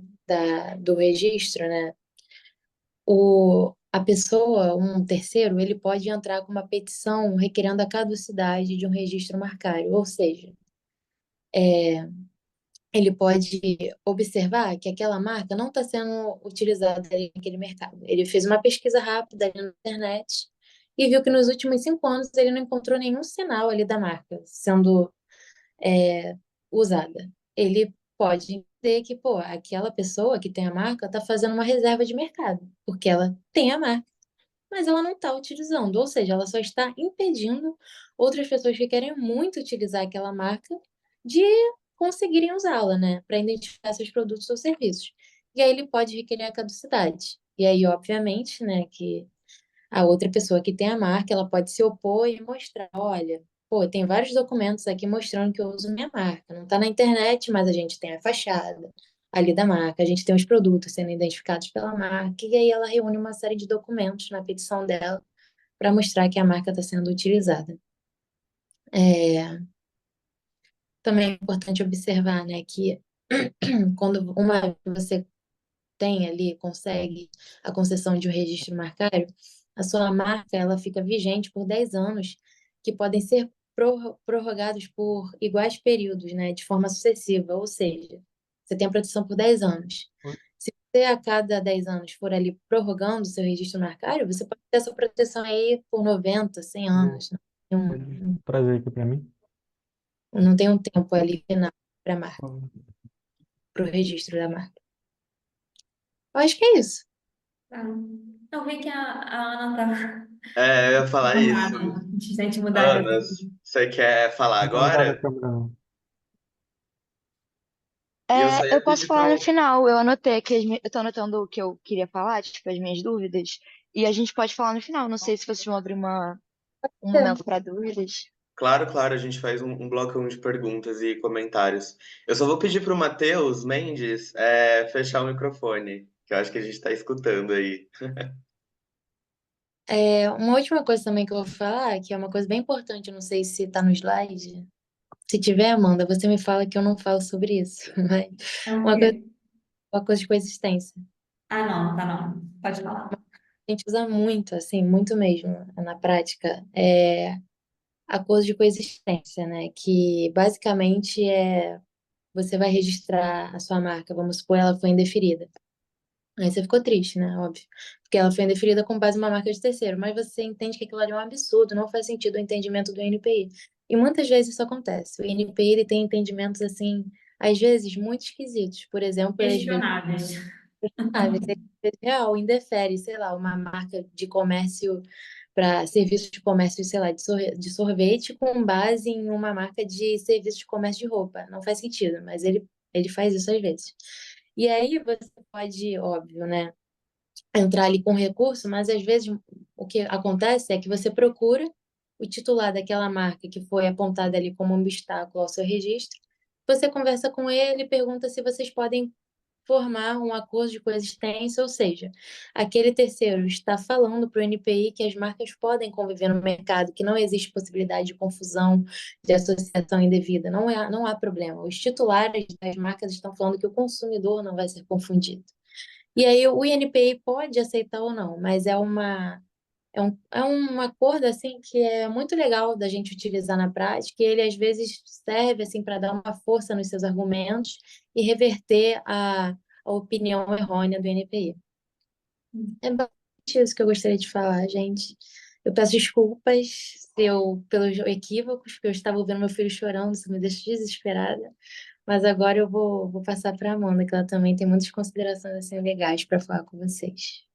do registro, né? A pessoa, um terceiro, ele pode entrar com uma petição requerendo a caducidade de um registro marcário, ou seja, ele pode observar que aquela marca não está sendo utilizada ali naquele mercado. Ele fez uma pesquisa rápida ali na internet e viu que nos últimos 5 anos ele não encontrou nenhum sinal ali da marca sendo usada. Ele pode entender que, pô, aquela pessoa que tem a marca está fazendo uma reserva de mercado, porque ela tem a marca, mas ela não está utilizando, ou seja, ela só está impedindo outras pessoas que querem muito utilizar aquela marca de conseguirem usá-la, né, para identificar seus produtos ou serviços. E aí ele pode requerer a caducidade. E aí, obviamente, né, que a outra pessoa que tem a marca, ela pode se opor e mostrar, olha, pô, tem vários documentos aqui mostrando que eu uso minha marca. Não está na internet, mas a gente tem a fachada ali da marca, a gente tem os produtos sendo identificados pela marca, e aí ela reúne uma série de documentos na petição dela para mostrar que a marca está sendo utilizada. Também é importante observar, né, que quando uma vez que você tem ali, consegue a concessão de um registro marcário, a sua marca ela fica vigente por 10 anos, que podem ser prorrogados por iguais períodos, né, de forma sucessiva, ou seja, você tem a proteção por 10 anos. Se você a cada 10 anos for ali prorrogando o seu registro marcário, você pode ter essa proteção aí por 90, 100 anos. Pode trazer aqui para mim? Não tem um tempo ali final para a marca, para o registro da marca. Eu acho que é isso. Tá. Eu vi que a Ana tá Eu ia falar isso. formada. Antes da gente mudar de Ana, assunto. você quer falar Não tá ligado a agora? câmera, não. E eu só Eu ia posso pedir para. falar no final. Eu anotei aqui, eu tô anotando o que eu queria falar, tipo, as minhas dúvidas. E a gente pode falar no final. Não sei se vocês vão abrir um momento para dúvidas. Claro, claro, a gente faz um blocão de perguntas e comentários. Eu só vou pedir para o Matheus Mendes fechar o microfone, que eu acho que a gente está escutando aí. Uma última coisa também que eu vou falar, que é uma coisa bem importante, eu não sei se está no slide. Se tiver, Amanda, você me fala que eu não falo sobre isso. Mas É o uma quê? coisa, uma coisa de coexistência. Ah, não, tá não. Pode falar. A gente usa muito, assim, muito mesmo, na prática, a coisa de coexistência, né? Que basicamente você vai registrar a sua marca, vamos supor, ela foi indeferida. Aí você ficou triste, né? Óbvio. Porque ela foi indeferida com base em uma marca de terceiro. Mas você entende que aquilo ali é um absurdo, não faz sentido o entendimento do NPI. E muitas vezes isso acontece. O NPI ele tem entendimentos, assim, às vezes muito esquisitos. Por exemplo, às vezes, Questionáveis. real, indefere, sei lá, uma marca de comércio para serviço de comércio, sei lá, de sorvete com base em uma marca de serviço de comércio de roupa. Não faz sentido, mas ele faz isso às vezes. E aí você pode, óbvio, né, entrar ali com recurso, mas às vezes o que acontece é que você procura o titular daquela marca que foi apontada ali como um obstáculo ao seu registro, você conversa com ele e pergunta se vocês podem formar um acordo de coexistência, ou seja, aquele terceiro está falando para o NPI que as marcas podem conviver no mercado, que não existe possibilidade de confusão, de associação indevida, não há problema. Os titulares das marcas estão falando que o consumidor não vai ser confundido. E aí o INPI pode aceitar ou não, mas é um acordo assim que é muito legal da gente utilizar na prática, e ele às vezes serve assim para dar uma força nos seus argumentos e reverter a opinião errônea do NPI. É basicamente isso que eu gostaria de falar, gente. Eu peço desculpas pelos equívocos, porque eu estava ouvindo meu filho chorando, isso me deixa desesperada. Mas agora eu vou passar para a Amanda, que ela também tem muitas considerações assim legais para falar com vocês.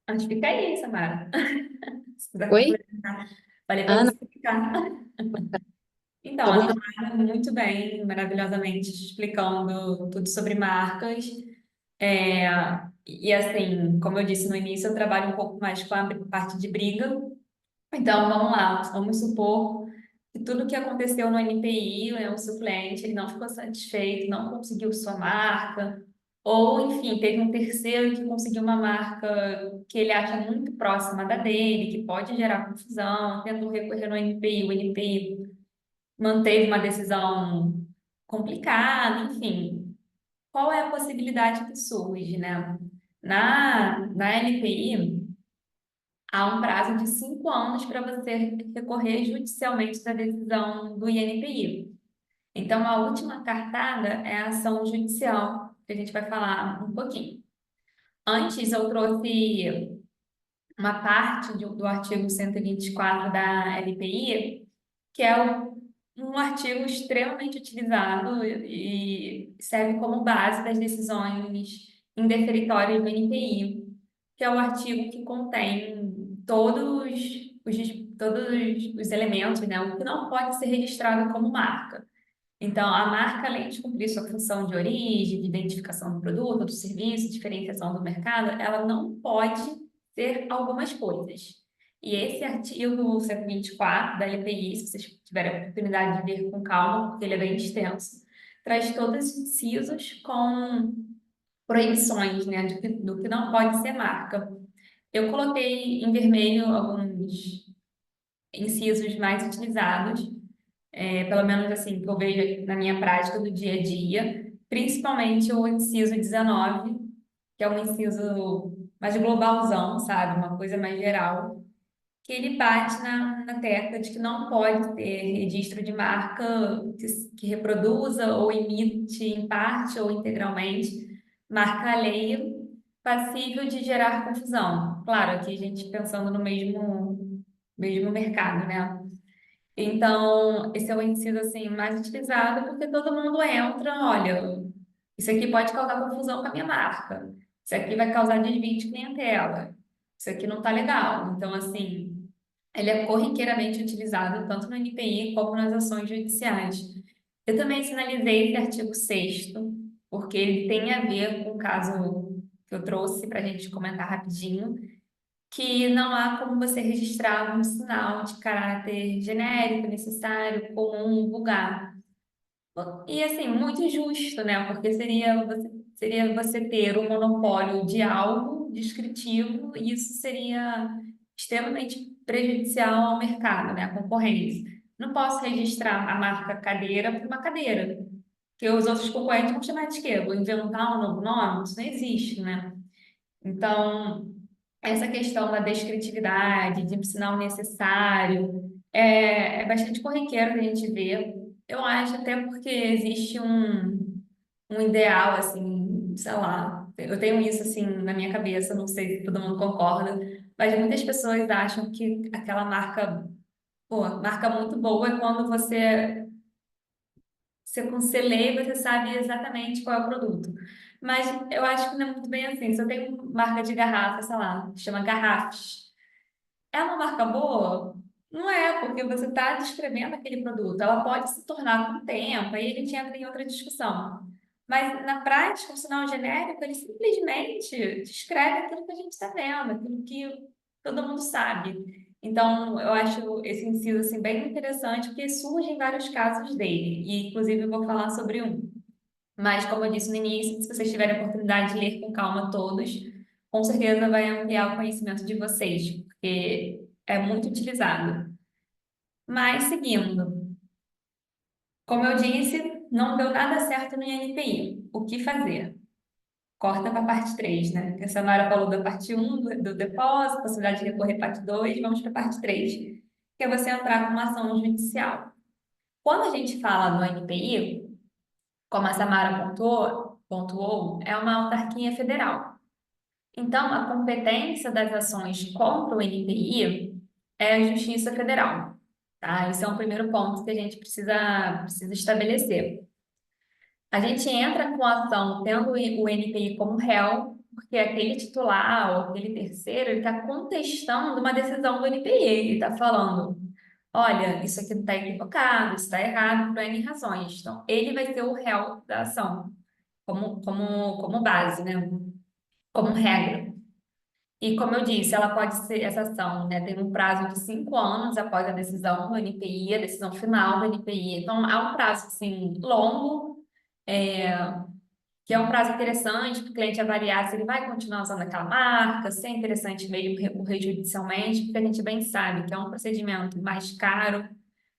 Mas fica aí, Samara. Se quiser Oi? complementar. Falei para Ah, não, você ficar. Então, eu a vou. Samara muito bem, maravilhosamente, explicando tudo sobre marcas. É, e assim, como eu disse no início, eu trabalho um pouco mais com a parte de briga. Então, vamos lá, vamos supor que tudo que aconteceu no NPI, né, o suplente, ele não ficou satisfeito, não conseguiu sua marca, ou, enfim, teve um terceiro que conseguiu uma marca que ele acha muito próxima da dele, que pode gerar confusão, tentou recorrer no NPI, o NPI manteve uma decisão complicada, enfim. Qual é a possibilidade que surge, né? Na LPI, há um prazo de 5 anos para você recorrer judicialmente da decisão do INPI. Então, a última cartada é a ação judicial, que a gente vai falar um pouquinho. Antes, eu trouxe uma parte do artigo 124 da LPI, que é um artigo extremamente utilizado e serve como base das decisões indeferitórias do NPI, que é o artigo que contém todos os elementos, né, o que não pode ser registrado como marca. Então, a marca, além de cumprir sua função de origem, de identificação do produto, do serviço, diferenciação do mercado, ela não pode ser algumas coisas. E esse artigo 124 da LPI, se vocês tiverem a oportunidade de ler com calma, porque ele é bem extenso, traz todos os incisos com proibições, né, do que não pode ser marca. Eu coloquei em vermelho alguns incisos mais utilizados, pelo menos assim, que eu vejo na minha prática do dia a dia, principalmente o inciso 19, que é um inciso mais globalzão, sabe? Uma coisa mais geral, que ele bate na tecla de que não pode ter registro de marca que reproduza ou imite em parte ou integralmente marca alheia passível de gerar confusão. Claro, aqui a gente pensando no mesmo mercado, né? Então, esse é o inciso assim mais utilizado porque todo mundo entra, olha, isso aqui pode causar confusão com a minha marca. Isso aqui vai causar desvio de clientela. Isso aqui não tá legal. Então, assim, ele é corriqueiramente utilizado tanto no NPI como nas ações judiciais. Eu também sinalizei esse artigo 6º, porque ele tem a ver com o caso que eu trouxe para a gente comentar rapidinho, que não há como você registrar um sinal de caráter genérico, necessário, comum, vulgar. E assim, muito injusto, né? Porque seria você ter um monopólio de algo descritivo, e isso seria extremamente prejudicial ao mercado, né? À concorrência. Não posso registrar a marca cadeira por uma cadeira, porque os outros concorrentes vão chamar de quê? Vou inventar um novo nome? Isso não existe, né? Então, essa questão da descritividade, de sinal necessário, é bastante corriqueiro que a gente vê. Eu acho até porque existe um ideal, assim, sei lá, eu tenho isso, assim, na minha cabeça, não sei se todo mundo concorda, mas muitas pessoas acham que aquela marca, pô, marca muito boa é quando você lê e você sabe exatamente qual é o produto. Mas eu acho que não é muito bem assim. Se eu tenho uma marca de garrafa, sei lá, chama Garrafes, é uma marca boa? Não é, porque você está descrevendo aquele produto. Ela pode se tornar com o tempo, aí a gente entra em outra discussão. Mas na prática, o sinal genérico, ele simplesmente descreve aquilo que a gente está vendo, aquilo que todo mundo sabe. Então, eu acho esse inciso assim, bem interessante, porque surgem vários casos dele, e inclusive eu vou falar sobre um. Mas, como eu disse no início, se vocês tiverem a oportunidade de ler com calma todos, com certeza vai ampliar o conhecimento de vocês, porque é muito utilizado. Mas, seguindo, como eu disse, não deu nada certo no INPI. O que fazer? Corta para a parte 3, né? Porque a Samara falou da parte 1 do depósito, possibilidade de recorrer parte 2, vamos para a parte 3, que é você entrar com uma ação judicial. Quando a gente fala do INPI, como a Samara pontuou, é uma autarquia federal. Então, a competência das ações contra o NPI é a Justiça Federal, tá? Esse é um primeiro ponto que a gente precisa estabelecer. A gente entra com a ação tendo o NPI como réu, porque aquele titular ou aquele terceiro, ele está contestando uma decisão do NPI. Ele está falando, olha, isso aqui está equivocado, isso está errado por N razões. Então, ele vai ser o réu da ação, como base, né? Como regra. E como eu disse, ela pode ser, essa ação, né, tem um prazo de 5 anos após a decisão do NPI, a decisão final do NPI. Então, há um prazo, assim, longo, que é um prazo interessante para o cliente avaliar se ele vai continuar usando aquela marca, se é interessante mesmo recorrer judicialmente, porque a gente bem sabe que é um procedimento mais caro.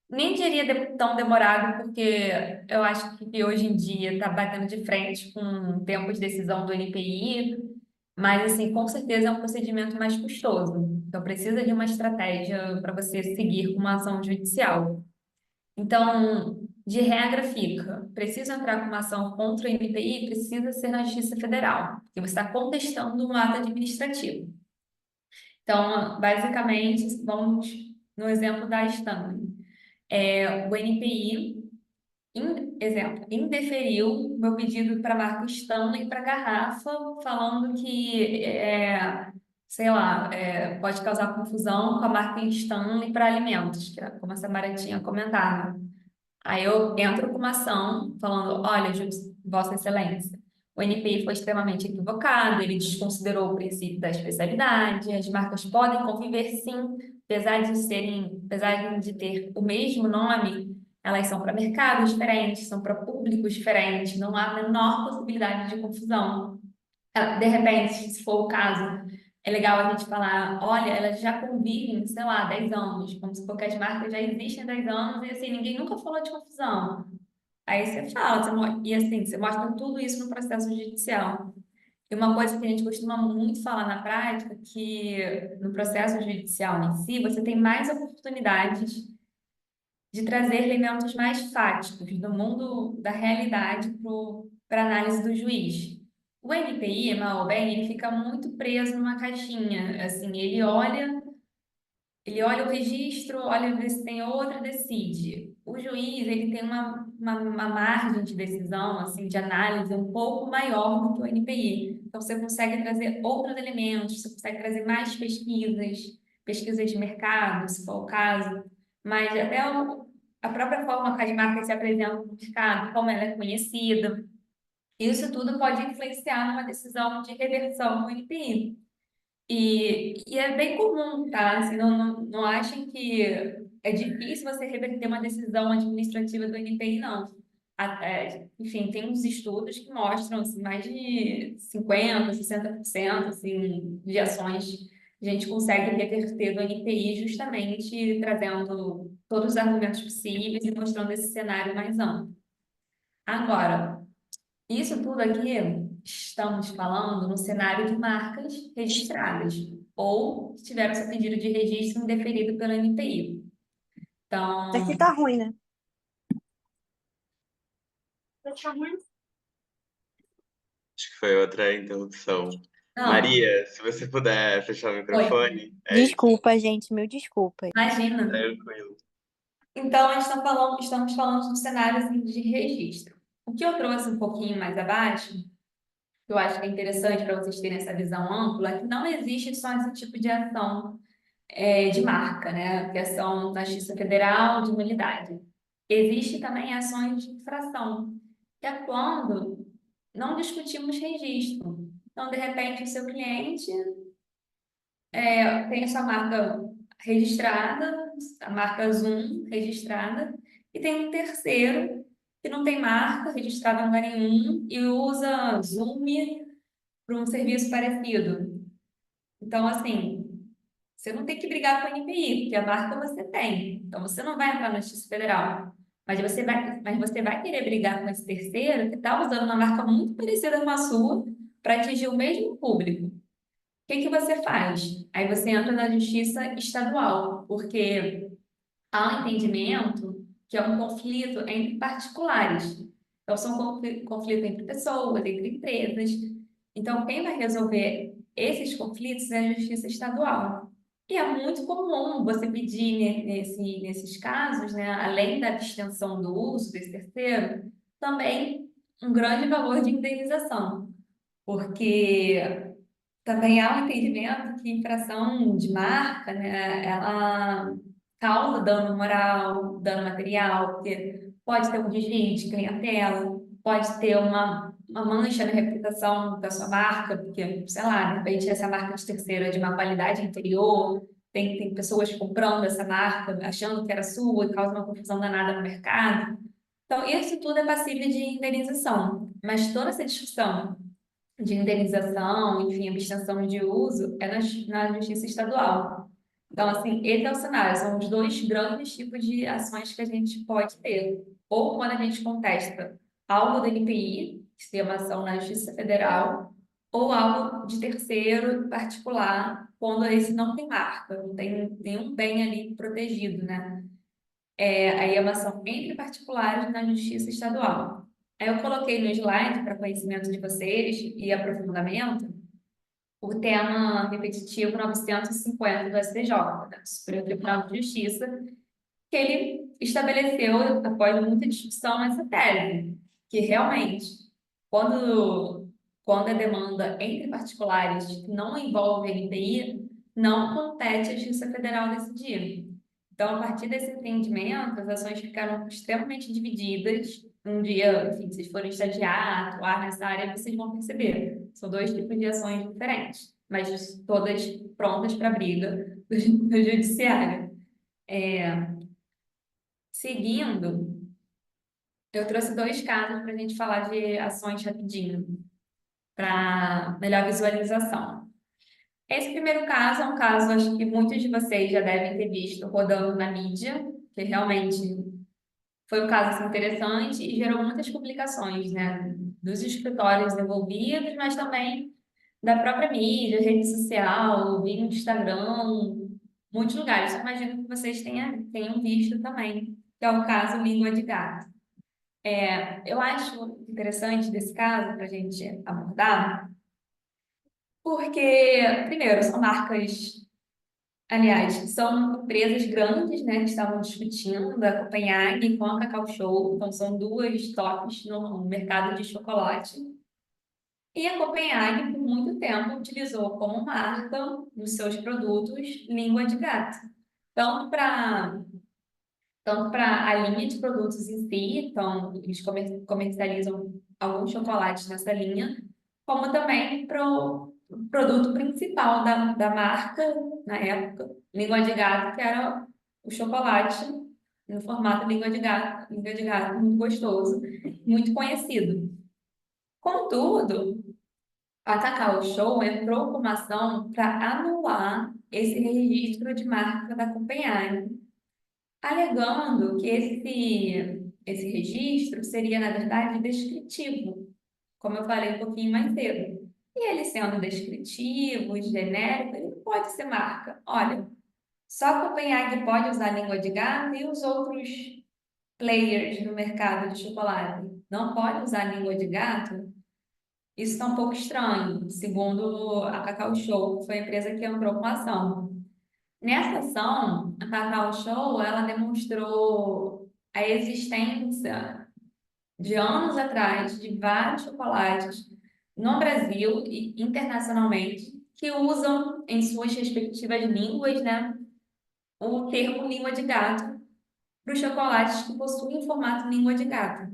Nem diria tão demorado, porque eu acho que hoje em dia está batendo de frente com o tempo de decisão do NPI, mas, assim, com certeza é um procedimento mais custoso. Então, precisa de uma estratégia para você seguir com uma ação judicial. Então, de regra fica, precisa entrar com uma ação contra o NPI, precisa ser na Justiça Federal, porque você está contestando um ato administrativo. Então, basicamente, vamos no exemplo da Stanley. O NPI, exemplo, indeferiu meu pedido para a marca Stanley para garrafa, falando que, sei lá, pode causar confusão com a marca Stanley para alimentos, que é como a Samara tinha comentado. Aí eu entro com uma ação falando, olha, Vossa Excelência, o NPI foi extremamente equivocado, ele desconsiderou o princípio da especialidade, as marcas podem conviver sim, apesar de ter o mesmo nome, elas são para mercados diferentes, são para públicos diferentes, não há a menor possibilidade de confusão. De repente, se for o caso, é legal a gente falar, olha, elas já convivem, sei lá, 10 anos, como se for que as marcas já existem há 10 anos e assim, ninguém nunca falou de confusão. Aí você fala, e assim, você mostra tudo isso no processo judicial. E uma coisa que a gente costuma muito falar na prática, que no processo judicial em si, você tem mais oportunidades de trazer elementos mais fáticos do mundo da realidade para análise do juiz. O NPI, mal ou bem, ele fica muito preso numa caixinha. Assim, ele olha o registro, olha ver se tem outra, e decide. O juiz, ele tem uma margem de decisão, assim, de análise um pouco maior do que o NPI. Então, você consegue trazer outros elementos, você consegue trazer mais pesquisas de mercado, se for o caso, mas até a própria forma que as marcas se apresentam no mercado, como ela é conhecida, isso tudo pode influenciar numa decisão de reversão no NPI. E é bem comum, tá? Assim, não achem que é difícil você reverter uma decisão administrativa do NPI, não. Enfim, tem uns estudos que mostram assim, mais de 50%, 60% assim, de ações a gente consegue reverter do NPI justamente trazendo todos os argumentos possíveis e mostrando esse cenário mais amplo. Agora, isso tudo aqui estamos falando no cenário de marcas registradas ou que tiveram seu pedido de registro indeferido pelo NPI. Então, Aqui tá ruim, né? Acho que foi outra interrupção. não, Maria, se você puder fechar o microfone, é isso. Desculpa, gente, mil desculpas. imagina. Tranquilo. Então, estamos falando de cenários de registro. O que eu trouxe um pouquinho mais abaixo, que eu acho que é interessante para vocês terem essa visão ampla, é que não existe só esse tipo de ação de marca, né? Que é ação na Justiça Federal de nulidade. Existe também ações de infração, que é quando não discutimos registro. Então, de repente, o seu cliente tem a sua marca registrada, a marca Zoom registrada, e tem um terceiro que não tem marca registrada em lugar nenhum e usa Zoom para um serviço parecido. Então, assim, você não tem que brigar com a NPI, porque a marca você tem. Então, você não vai entrar na Justiça Federal. Mas você vai querer brigar com esse terceiro que está usando uma marca muito parecida com a sua para atingir o mesmo público. O que que você faz? Aí você entra na Justiça Estadual, porque há um entendimento que é um conflito entre particulares. Então, são conflitos entre pessoas, entre empresas. Então, quem vai resolver esses conflitos é a Justiça Estadual. E é muito comum você pedir nesses casos, né, além da abstenção do uso desse terceiro, também um grande valor de indenização, porque também há um entendimento que infração de marca, né, ela causa dano moral, dano material, porque pode ter um desvio de clientela, pode ter uma mancha na reputação da sua marca, porque, sei lá, de repente essa marca de terceiro é de uma qualidade inferior, tem pessoas comprando essa marca, achando que era sua, e causa uma confusão danada no mercado. Então, isso tudo é passível de indenização, mas toda essa discussão de indenização, enfim, abstenção de uso, é na Justiça Estadual. Então, assim, esse é o cenário, são os dois grandes tipos de ações que a gente pode ter. Ou quando a gente contesta algo do NPI, que seria uma ação na Justiça Federal, ou algo de terceiro particular, quando esse não tem marca, não tem nenhum bem ali protegido, né? Aí é uma ação entre particulares na Justiça Estadual. Aí eu coloquei no slide, para conhecimento de vocês e aprofundamento, o tema repetitivo 950 do STJ, né, do Supremo Tribunal de Justiça, que ele estabeleceu, após muita discussão, essa tese, que realmente, quando a demanda entre particulares não envolve NPI, não compete à Justiça Federal decidir. Então, a partir desse entendimento, as ações ficaram extremamente divididas. Um dia, enfim, se vocês forem estagiar, atuar nessa área, vocês vão perceber. São dois tipos de ações diferentes, mas todas prontas para a briga do judiciário. Seguindo, eu trouxe dois casos para a gente falar de ações rapidinho, para melhor visualização. Esse primeiro caso é um caso, acho que muitos de vocês já devem ter visto rodando na mídia, que realmente foi um caso assim, interessante e gerou muitas publicações, né? Dos escritórios envolvidos, mas também da própria mídia, rede social, vídeo no Instagram, muitos lugares. Eu imagino que vocês tenham visto também, que é o caso Língua de Gato. Eu acho interessante desse caso para a gente abordar, porque, primeiro, são marcas. Aliás, são empresas grandes, né, que estavam discutindo a Copenhague com a Cacau Show, então são duas tops no mercado de chocolate. E a Copenhague, por muito tempo, utilizou como marca nos seus produtos língua de gato. Tanto para tanto para a linha de produtos em si, então eles comercializam alguns chocolates nessa linha, como também para o produto principal da marca, na época, língua de gato, que era o chocolate no formato língua de gato, muito gostoso, muito conhecido. Contudo, a Cacau Show entrou com uma ação para anular esse registro de marca da Copenhague, alegando que esse registro seria, na verdade, descritivo, como eu falei um pouquinho mais cedo. E ele sendo descritivo, genérico, ele não pode ser marca. Olha, só a Copenhague pode usar a língua de gato e os outros players no mercado de chocolate não podem usar a língua de gato. Isso está um pouco estranho, segundo a Cacau Show, que foi a empresa que entrou com a ação. Nessa ação, a Cacau Show, ela demonstrou a existência de anos atrás de vários chocolates no Brasil e internacionalmente que usam em suas respectivas línguas, né, o termo língua de gato para os chocolates que possuem o formato língua de gato.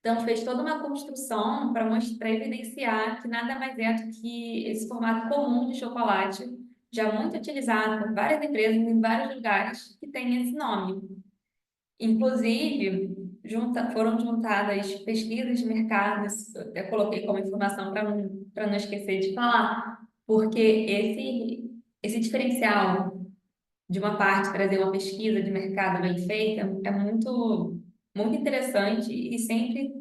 Então, fez toda uma construção para mostrar, evidenciar que nada mais é do que esse formato comum de chocolate, já muito utilizado por várias empresas em vários lugares, que tem esse nome. Inclusive, foram juntadas pesquisas de mercado, isso eu até coloquei como informação para não esquecer de falar, porque esse diferencial de uma parte trazer uma pesquisa de mercado bem feita é muito interessante e sempre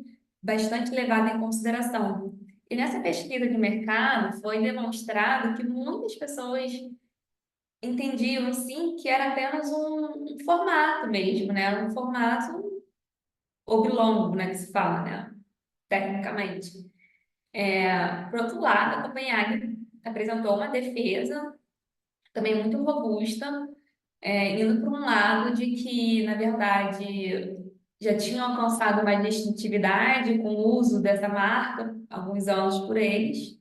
bastante levado em consideração. E nessa pesquisa de mercado foi demonstrado que muitas pessoas entendiam, sim, que era apenas um formato mesmo, né? Um formato oblongo, né, que se fala, né? Tecnicamente. Por outro lado, a Copenhague apresentou uma defesa também muito robusta, indo para um lado de que, na verdade, já tinham alcançado uma distintividade com o uso dessa marca, há alguns anos por eles,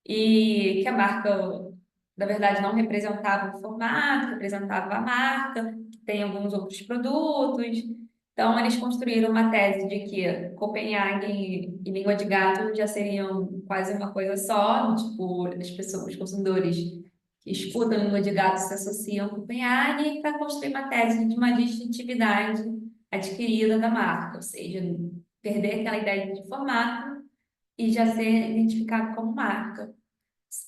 e que a marca, na verdade, não representava o formato, representava a marca, tem alguns outros produtos. Então, eles construíram uma tese de que Copenhague e Língua de Gato já seriam quase uma coisa só, tipo, as pessoas, os consumidores que escutam Língua de Gato se associam a Copenhague para construir uma tese de uma distintividade adquirida da marca, ou seja, perder aquela ideia de formato e já ser identificado como marca.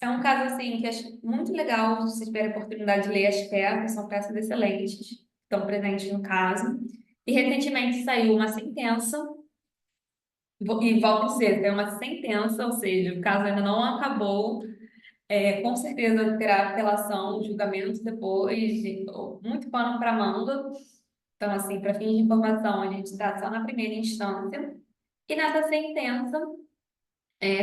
É um caso assim que acho muito legal, se vocês tiverem a oportunidade de ler as peças, são peças excelentes, que estão presentes no caso. E recentemente saiu uma sentença, e volto a dizer, é uma sentença, ou seja, o caso ainda não acabou, com certeza terá apelação, julgamento depois, muito pano para manga. Então, assim, para fins de informação, a gente está só na primeira instância. E nessa sentença,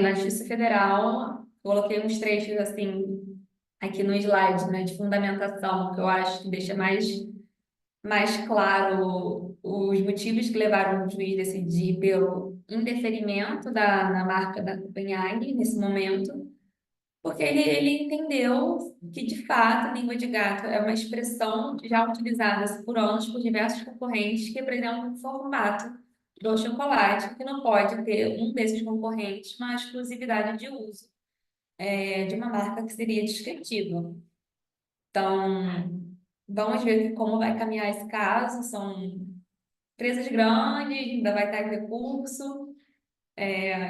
na Justiça Federal, coloquei uns trechos assim aqui no slide, né, de fundamentação, que eu acho que deixa mais claro os motivos que levaram o juiz a decidir pelo indeferimento na marca da Copenhague nesse momento, porque ele entendeu que, de fato, língua de gato é uma expressão já utilizada por anos por diversos concorrentes que apresentam um formato do chocolate, que não pode ter um desses concorrentes uma exclusividade de uso, de uma marca que seria descritiva. Então, vamos ver como vai caminhar esse caso. São empresas grandes, ainda vai estar em recurso.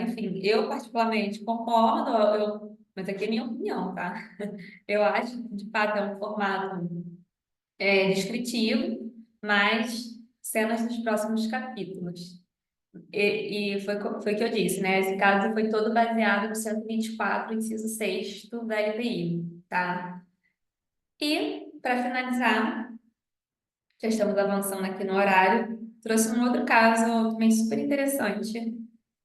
Enfim, eu particularmente concordo, mas aqui é minha opinião, tá? Eu acho que, de fato, é um formato descritivo, mas cenas dos próximos capítulos. E foi o que eu disse, né? Esse caso foi todo baseado no 124, inciso 6º da LPI, tá? E, para finalizar, já estamos avançando aqui no horário, trouxe um outro caso também super interessante,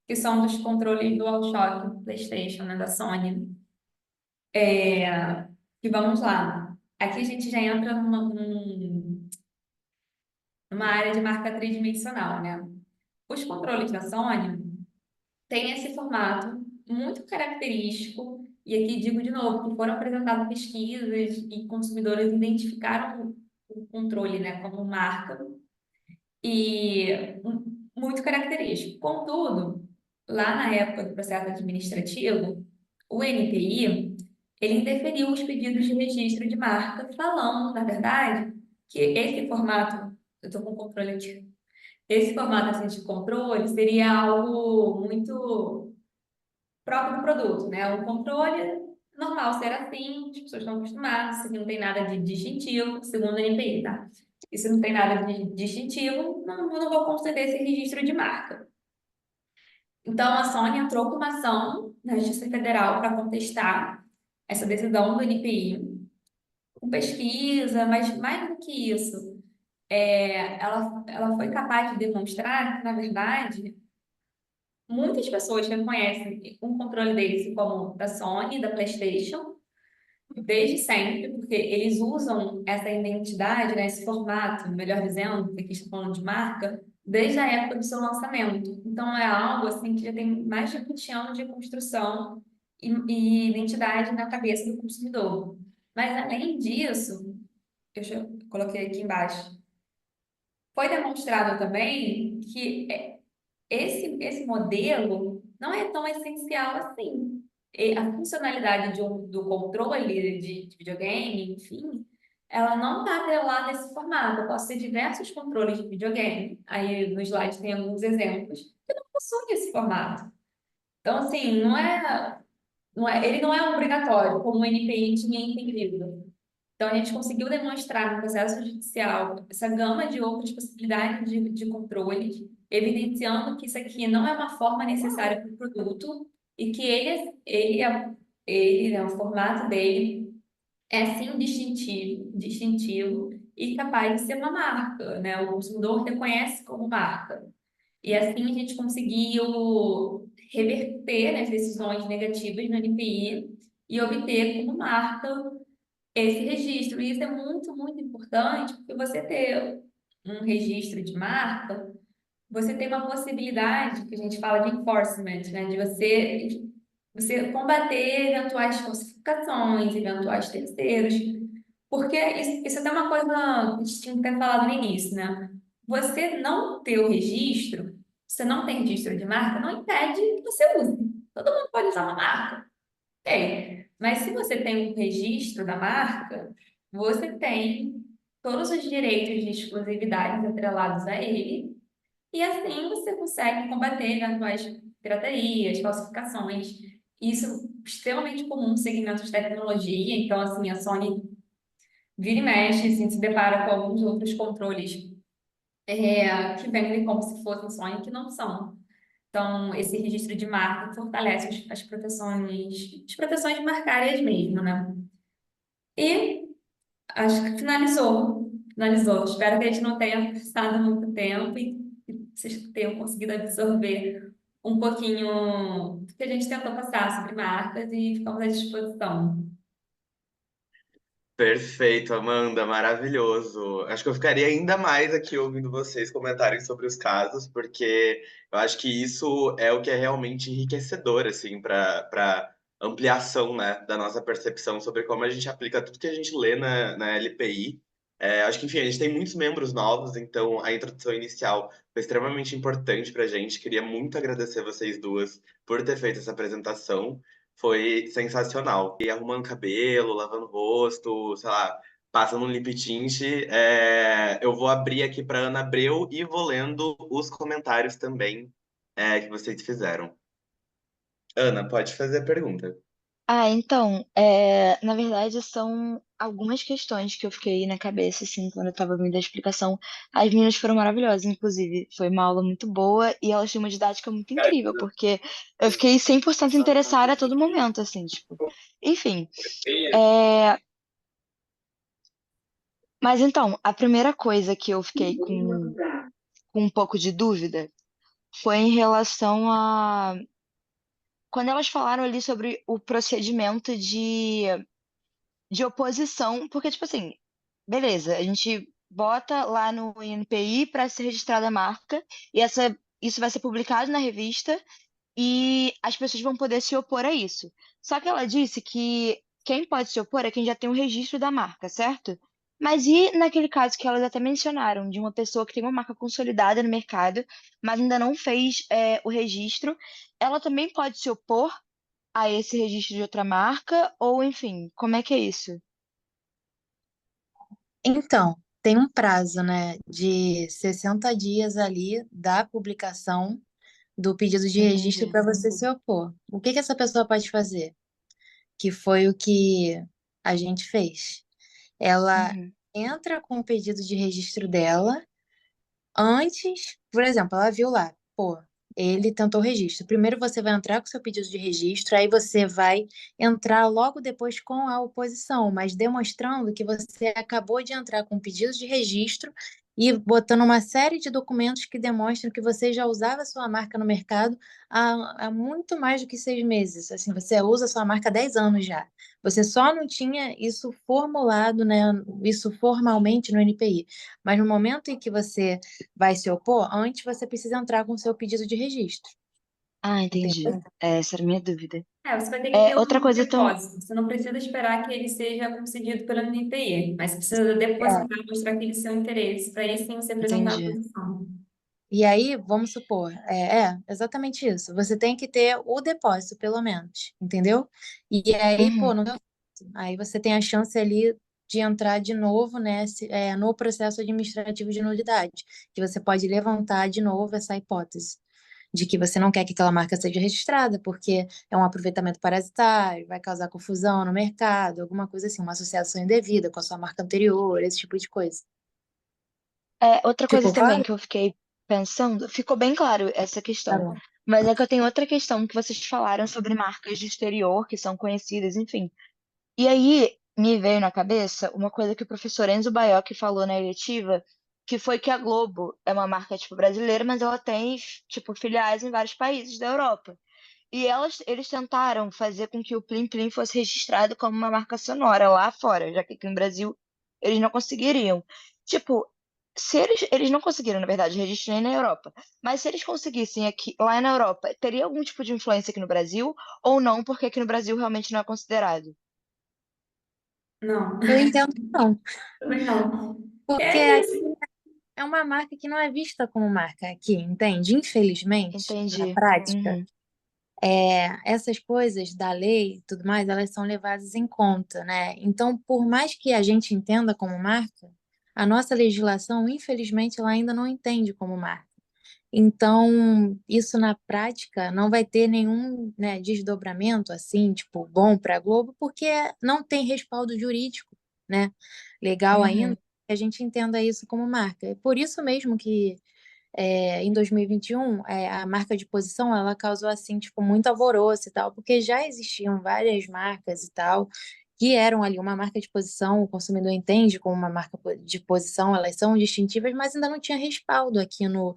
que são dos controles DualShock PlayStation, né, da Sony. E vamos lá. Aqui a gente já entra numa área de marca tridimensional, né? Os controles da Sony têm esse formato muito característico, e aqui digo de novo, que foram apresentadas pesquisas e consumidores identificaram o controle, né, como marca, e muito característico. Contudo, lá na época do processo administrativo, o NPI, ele indeferiu os pedidos de registro de marca, falando, na verdade, que esse formato, eu estou com o controle aqui, esse formato assim, de controle seria algo muito próprio do produto, né? O controle normal ser assim, as pessoas estão acostumadas, isso aqui não tem nada de distintivo, segundo a NPI, tá? Isso não tem nada de distintivo, não vou conceder esse registro de marca. Então, a Sony entrou com uma ação na Justiça Federal para contestar essa decisão do NPI, com pesquisa, mas mais do que isso, ela foi capaz de demonstrar que, na verdade, muitas pessoas reconhecem o controle deles como da Sony, da PlayStation, desde sempre, porque eles usam essa identidade, né, esse formato, melhor dizendo, que aqui está falando de marca, desde a época do seu lançamento. Então, é algo assim que já tem mais de 20 anos de construção e identidade na cabeça do consumidor. Mas, além disso, eu coloquei aqui embaixo, foi demonstrado também que esse modelo não é tão essencial assim. E a funcionalidade do controle de videogame, enfim, ela não está atrelada a esse formato. Eu posso ter diversos controles de videogame. Aí no slide tem alguns exemplos que não possuem esse formato. Então, assim, ele não é obrigatório, como o NPI tinha entendido. Então, a gente conseguiu demonstrar no processo judicial essa gama de outras possibilidades de controles, evidenciando que isso aqui não é uma forma necessária para o produto e que o formato dele é sim distintivo e capaz de ser uma marca, né? O consumidor reconhece como marca. E assim a gente conseguiu reverter as decisões negativas no NPI e obter como marca esse registro. E isso é muito, muito importante, porque você ter um registro de marca, você tem uma possibilidade, que a gente fala de enforcement, né? De você combater eventuais falsificações, eventuais terceiros, porque isso é até uma coisa que a gente tinha que ter falado no início, né? Você não ter o registro, você não tem registro de marca, não impede que você use. Todo mundo pode usar uma marca. Tem. Mas se você tem um registro da marca, você tem todos os direitos de exclusividade atrelados a ele, e assim você consegue combater eventuais piratarias, falsificações. Isso é extremamente comum no segmento de tecnologia, então assim, a Sony vira e mexe, assim, se depara com alguns outros controles que vendem como se fossem Sony, que não são. Então, esse registro de marca fortalece as proteções marcárias mesmo, né? E acho que finalizou. Finalizou. Espero que a gente não tenha passado muito tempo e que vocês tenham conseguido absorver um pouquinho do que a gente tentou passar sobre marcas e ficamos à disposição. Perfeito, Amanda, maravilhoso. Acho que eu ficaria ainda mais aqui ouvindo vocês comentarem sobre os casos, porque eu acho que isso é o que é realmente enriquecedor, assim, para ampliação, né, da nossa percepção sobre como a gente aplica tudo que a gente lê na LPI. Acho que, enfim, a gente tem muitos membros novos, então a introdução inicial foi extremamente importante para a gente. Queria muito agradecer vocês duas por ter feito essa apresentação. Foi sensacional. E arrumando cabelo, lavando o rosto, sei lá, passando um lip tint. Eu vou abrir aqui para Ana Abreu e vou lendo os comentários também que vocês fizeram. Ana, pode fazer a pergunta. Então, na verdade, são algumas questões que eu fiquei na cabeça, assim, quando eu tava vendo a explicação. As meninas foram maravilhosas, inclusive. Foi uma aula muito boa e elas têm uma didática muito incrível, porque eu fiquei 100% interessada a todo momento, assim, tipo. Enfim. é, Mas então, a primeira coisa que eu fiquei com um pouco de dúvida foi em relação a. Quando elas falaram ali sobre o procedimento de oposição, porque, tipo assim, beleza, a gente bota lá no INPI para ser registrada a marca, e isso vai ser publicado na revista, e as pessoas vão poder se opor a isso. Só que ela disse que quem pode se opor é quem já tem o registro da marca, certo? Mas e naquele caso que elas até mencionaram, de uma pessoa que tem uma marca consolidada no mercado, mas ainda não fez, o registro, ela também pode se opor a esse registro de outra marca? Ou, enfim, como é que é isso? Então, tem um prazo, né, de 60 dias ali da publicação do pedido de registro Entendi. para você se opor. O que que essa pessoa pode fazer? Que foi o que a gente fez. Ela Uhum. entra com o pedido de registro dela antes, por exemplo, ela viu lá, pô, ele tentou registro. Primeiro você vai entrar com seu pedido de registro, aí você vai entrar logo depois com a oposição, mas demonstrando que você acabou de entrar com o pedido de registro e botando uma série de documentos que demonstram que você já usava a sua marca no mercado há muito mais do que 6 meses. Assim, você usa a sua marca há 10 anos já. Você só não tinha isso formulado, né, isso formalmente no NPI. Mas no momento em que você vai se opor, antes você precisa entrar com o seu pedido de registro, Ah, entendi. entendeu? Essa era a minha dúvida. Você vai ter que ter Outra um coisa também. depósito. Você não precisa esperar que ele seja concedido pelo NPE, mas você precisa depositar, mostrar aquele seu interesse, para aí sim você apresentar a Entendi. posição. E aí, vamos supor, exatamente isso. Você tem que ter o depósito, pelo menos, entendeu? E aí, pô, Uhum. não deu certo. Aí você tem a chance ali de entrar de novo, né, no processo administrativo de nulidade, que você pode levantar de novo essa hipótese de que você não quer que aquela marca seja registrada, porque é um aproveitamento parasitário, vai causar confusão no mercado, alguma coisa assim, uma associação indevida com a sua marca anterior, esse tipo de coisa. Outra coisa Ficou também claro? que eu fiquei pensando, ficou bem claro essa Tá questão, bom. mas é que eu tenho outra questão que vocês falaram sobre marcas de exterior que são conhecidas, enfim. E aí me veio na cabeça uma coisa que o professor Enzo Baiocchi falou na eletiva, que foi que a Globo é uma marca tipo brasileira, mas ela tem tipo filiais em vários países da Europa. E eles tentaram fazer com que o Plim Plim fosse registrado como uma marca sonora lá fora, já que aqui no Brasil eles não conseguiriam. Tipo, se eles não conseguiram, na verdade, registrar nem na Europa. Mas se eles conseguissem aqui, lá na Europa, teria algum tipo de influência aqui no Brasil? Ou não, porque aqui no Brasil realmente não é considerado? Não, Eu entendo que não, também não. porque É isso. é uma marca que não é vista como marca aqui, entende? Infelizmente, na Entendi. prática, Uhum. essas coisas da lei e tudo mais, elas são levadas em conta, né? Então, por mais que a gente entenda como marca, a nossa legislação, infelizmente, ela ainda não entende como marca. Então, isso na prática não vai ter nenhum, né, desdobramento assim, tipo, bom para a Globo, porque não tem respaldo jurídico, né, legal ainda, Uhum. que a gente entenda isso como marca. É por isso mesmo que em 2021 a marca de posição ela causou assim, tipo, muito alvoroço e tal, porque já existiam várias marcas e tal. Que eram ali uma marca de posição, o consumidor entende como uma marca de posição, elas são distintivas, mas ainda não tinha respaldo aqui no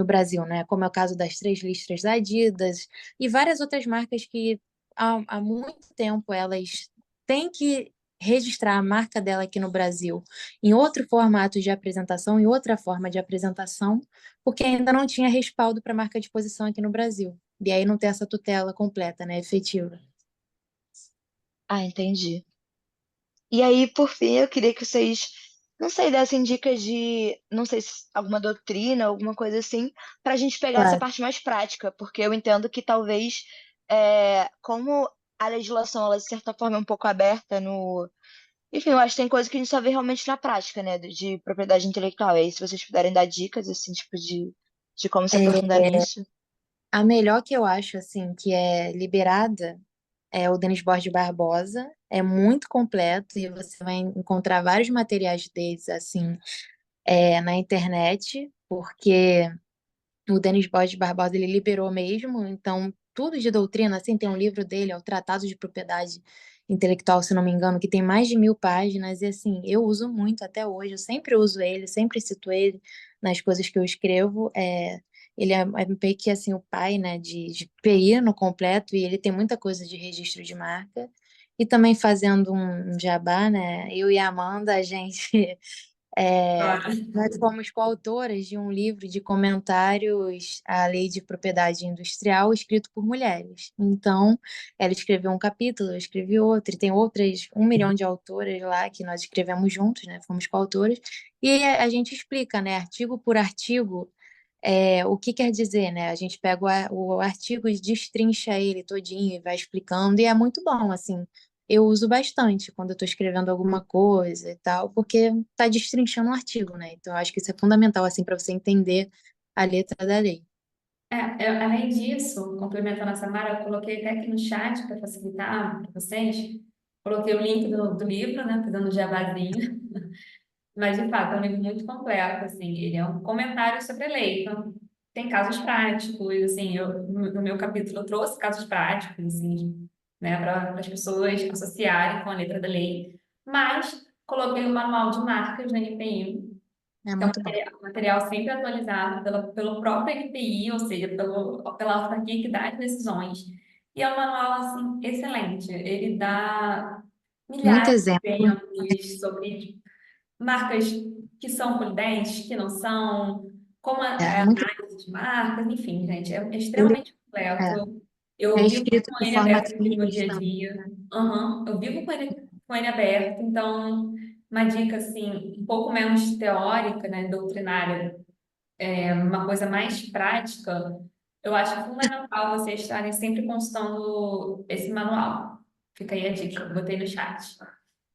Brasil, né? Como é o caso das três listras da Adidas e várias outras marcas que há muito tempo elas têm que registrar a marca dela aqui no Brasil em outro formato de apresentação, em outra forma de apresentação, porque ainda não tinha respaldo para marca de posição aqui no Brasil. E aí não ter essa tutela completa, né, efetiva. Ah, entendi. E aí, por fim, eu queria que vocês, não sei, dessem dicas de, não sei se alguma doutrina, alguma coisa assim, para a gente pegar essa Claro. parte mais prática, porque eu entendo que talvez, como a legislação, ela de certa forma é um pouco aberta no. Enfim, eu acho que tem coisa que a gente só vê realmente na prática, né, de propriedade intelectual. E aí, se vocês puderem dar dicas, assim, tipo, de como se aprofundar nisso. A melhor que eu acho, assim, que é liberada é o Denis Borges Barbosa. É muito completo e você vai encontrar vários materiais deles, assim, na internet, porque o Denis Borges Barbosa, ele liberou mesmo, então tudo de doutrina, assim, tem um livro dele, é o Tratado de Propriedade Intelectual, se não me engano, que tem mais de 1000 páginas, e assim, eu uso muito até hoje, eu sempre uso ele, sempre cito ele nas coisas que eu escrevo, ele é meio que, assim, o pai, né, de PI no completo, e ele tem muita coisa de registro de marca, e também fazendo um jabá, né, eu e a Amanda, a gente Claro. nós fomos coautoras de um livro de comentários à Lei de Propriedade Industrial escrito por mulheres. Então, ela escreveu um capítulo, eu escrevi outro, e tem outras 1 milhão de autoras lá que nós escrevemos juntos, né? Fomos coautoras, e a gente explica, né, artigo por artigo, o que quer dizer, né? A gente pega o artigo e destrincha ele todinho e vai explicando, e é muito bom, assim. Eu uso bastante quando eu estou escrevendo alguma coisa e tal, porque está destrinchando um artigo, né? Então, eu acho que isso é fundamental, assim, para você entender a letra da lei. Além disso, complementando a Samara, eu coloquei até aqui no chat para facilitar para vocês. Coloquei o link do livro, né? Fazendo um jabazinho. Mas, de fato, é um livro muito completo, assim. Ele é um comentário sobre a lei. Então, tem casos práticos, assim. No meu capítulo, eu trouxe casos práticos, assim, né? Para as pessoas associarem com a letra da lei. Mas, coloquei o manual de marcas da NPI, É que é um muito bom. material sempre atualizado pelo próprio NPI, ou seja, pela autarquia que dá as decisões. E é um manual, assim, excelente. Ele dá Muito milhares de exemplo. exemplos sobre marcas que são polidentes, que não são, como É, é a muito. análise de marcas, enfim, gente, é Ele extremamente é, completo. é Eu vivo escrito com de ele forma aberto aqui no meu simples dia a também. dia. Aham, eu vivo com ele aberto, então, uma dica, assim, um pouco menos teórica, né, doutrinária, uma coisa mais prática, eu acho fundamental vocês estarem sempre consultando esse manual. Fica aí a dica, eu botei no chat.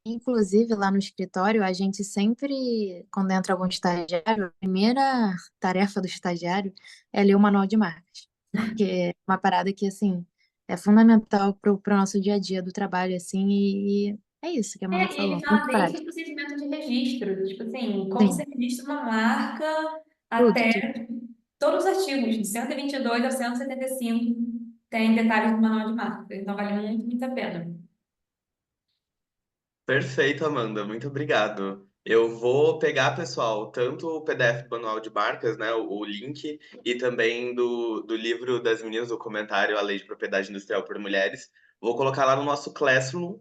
Inclusive, lá no escritório, a gente sempre, quando entra algum estagiário, a primeira tarefa do estagiário é ler o manual de marcas. Porque é uma parada que, assim, é fundamental pro nosso dia a dia do trabalho, assim, e é isso que a Manu E ele falou, fala muito desde o prático. procedimento de registro, tipo assim, como Sim, você registra uma marca tudo, tudo. até todos os artigos, de 122 ao 175, tem detalhes do manual de marca. Então vale muito, muito a pena. Perfeito, Amanda, muito obrigado. Eu vou pegar, pessoal, tanto o PDF do Manual de Marcas, né, o link, e também do livro das meninas, do comentário A Lei de Propriedade Industrial por Mulheres. Vou colocar lá no nosso Classroom,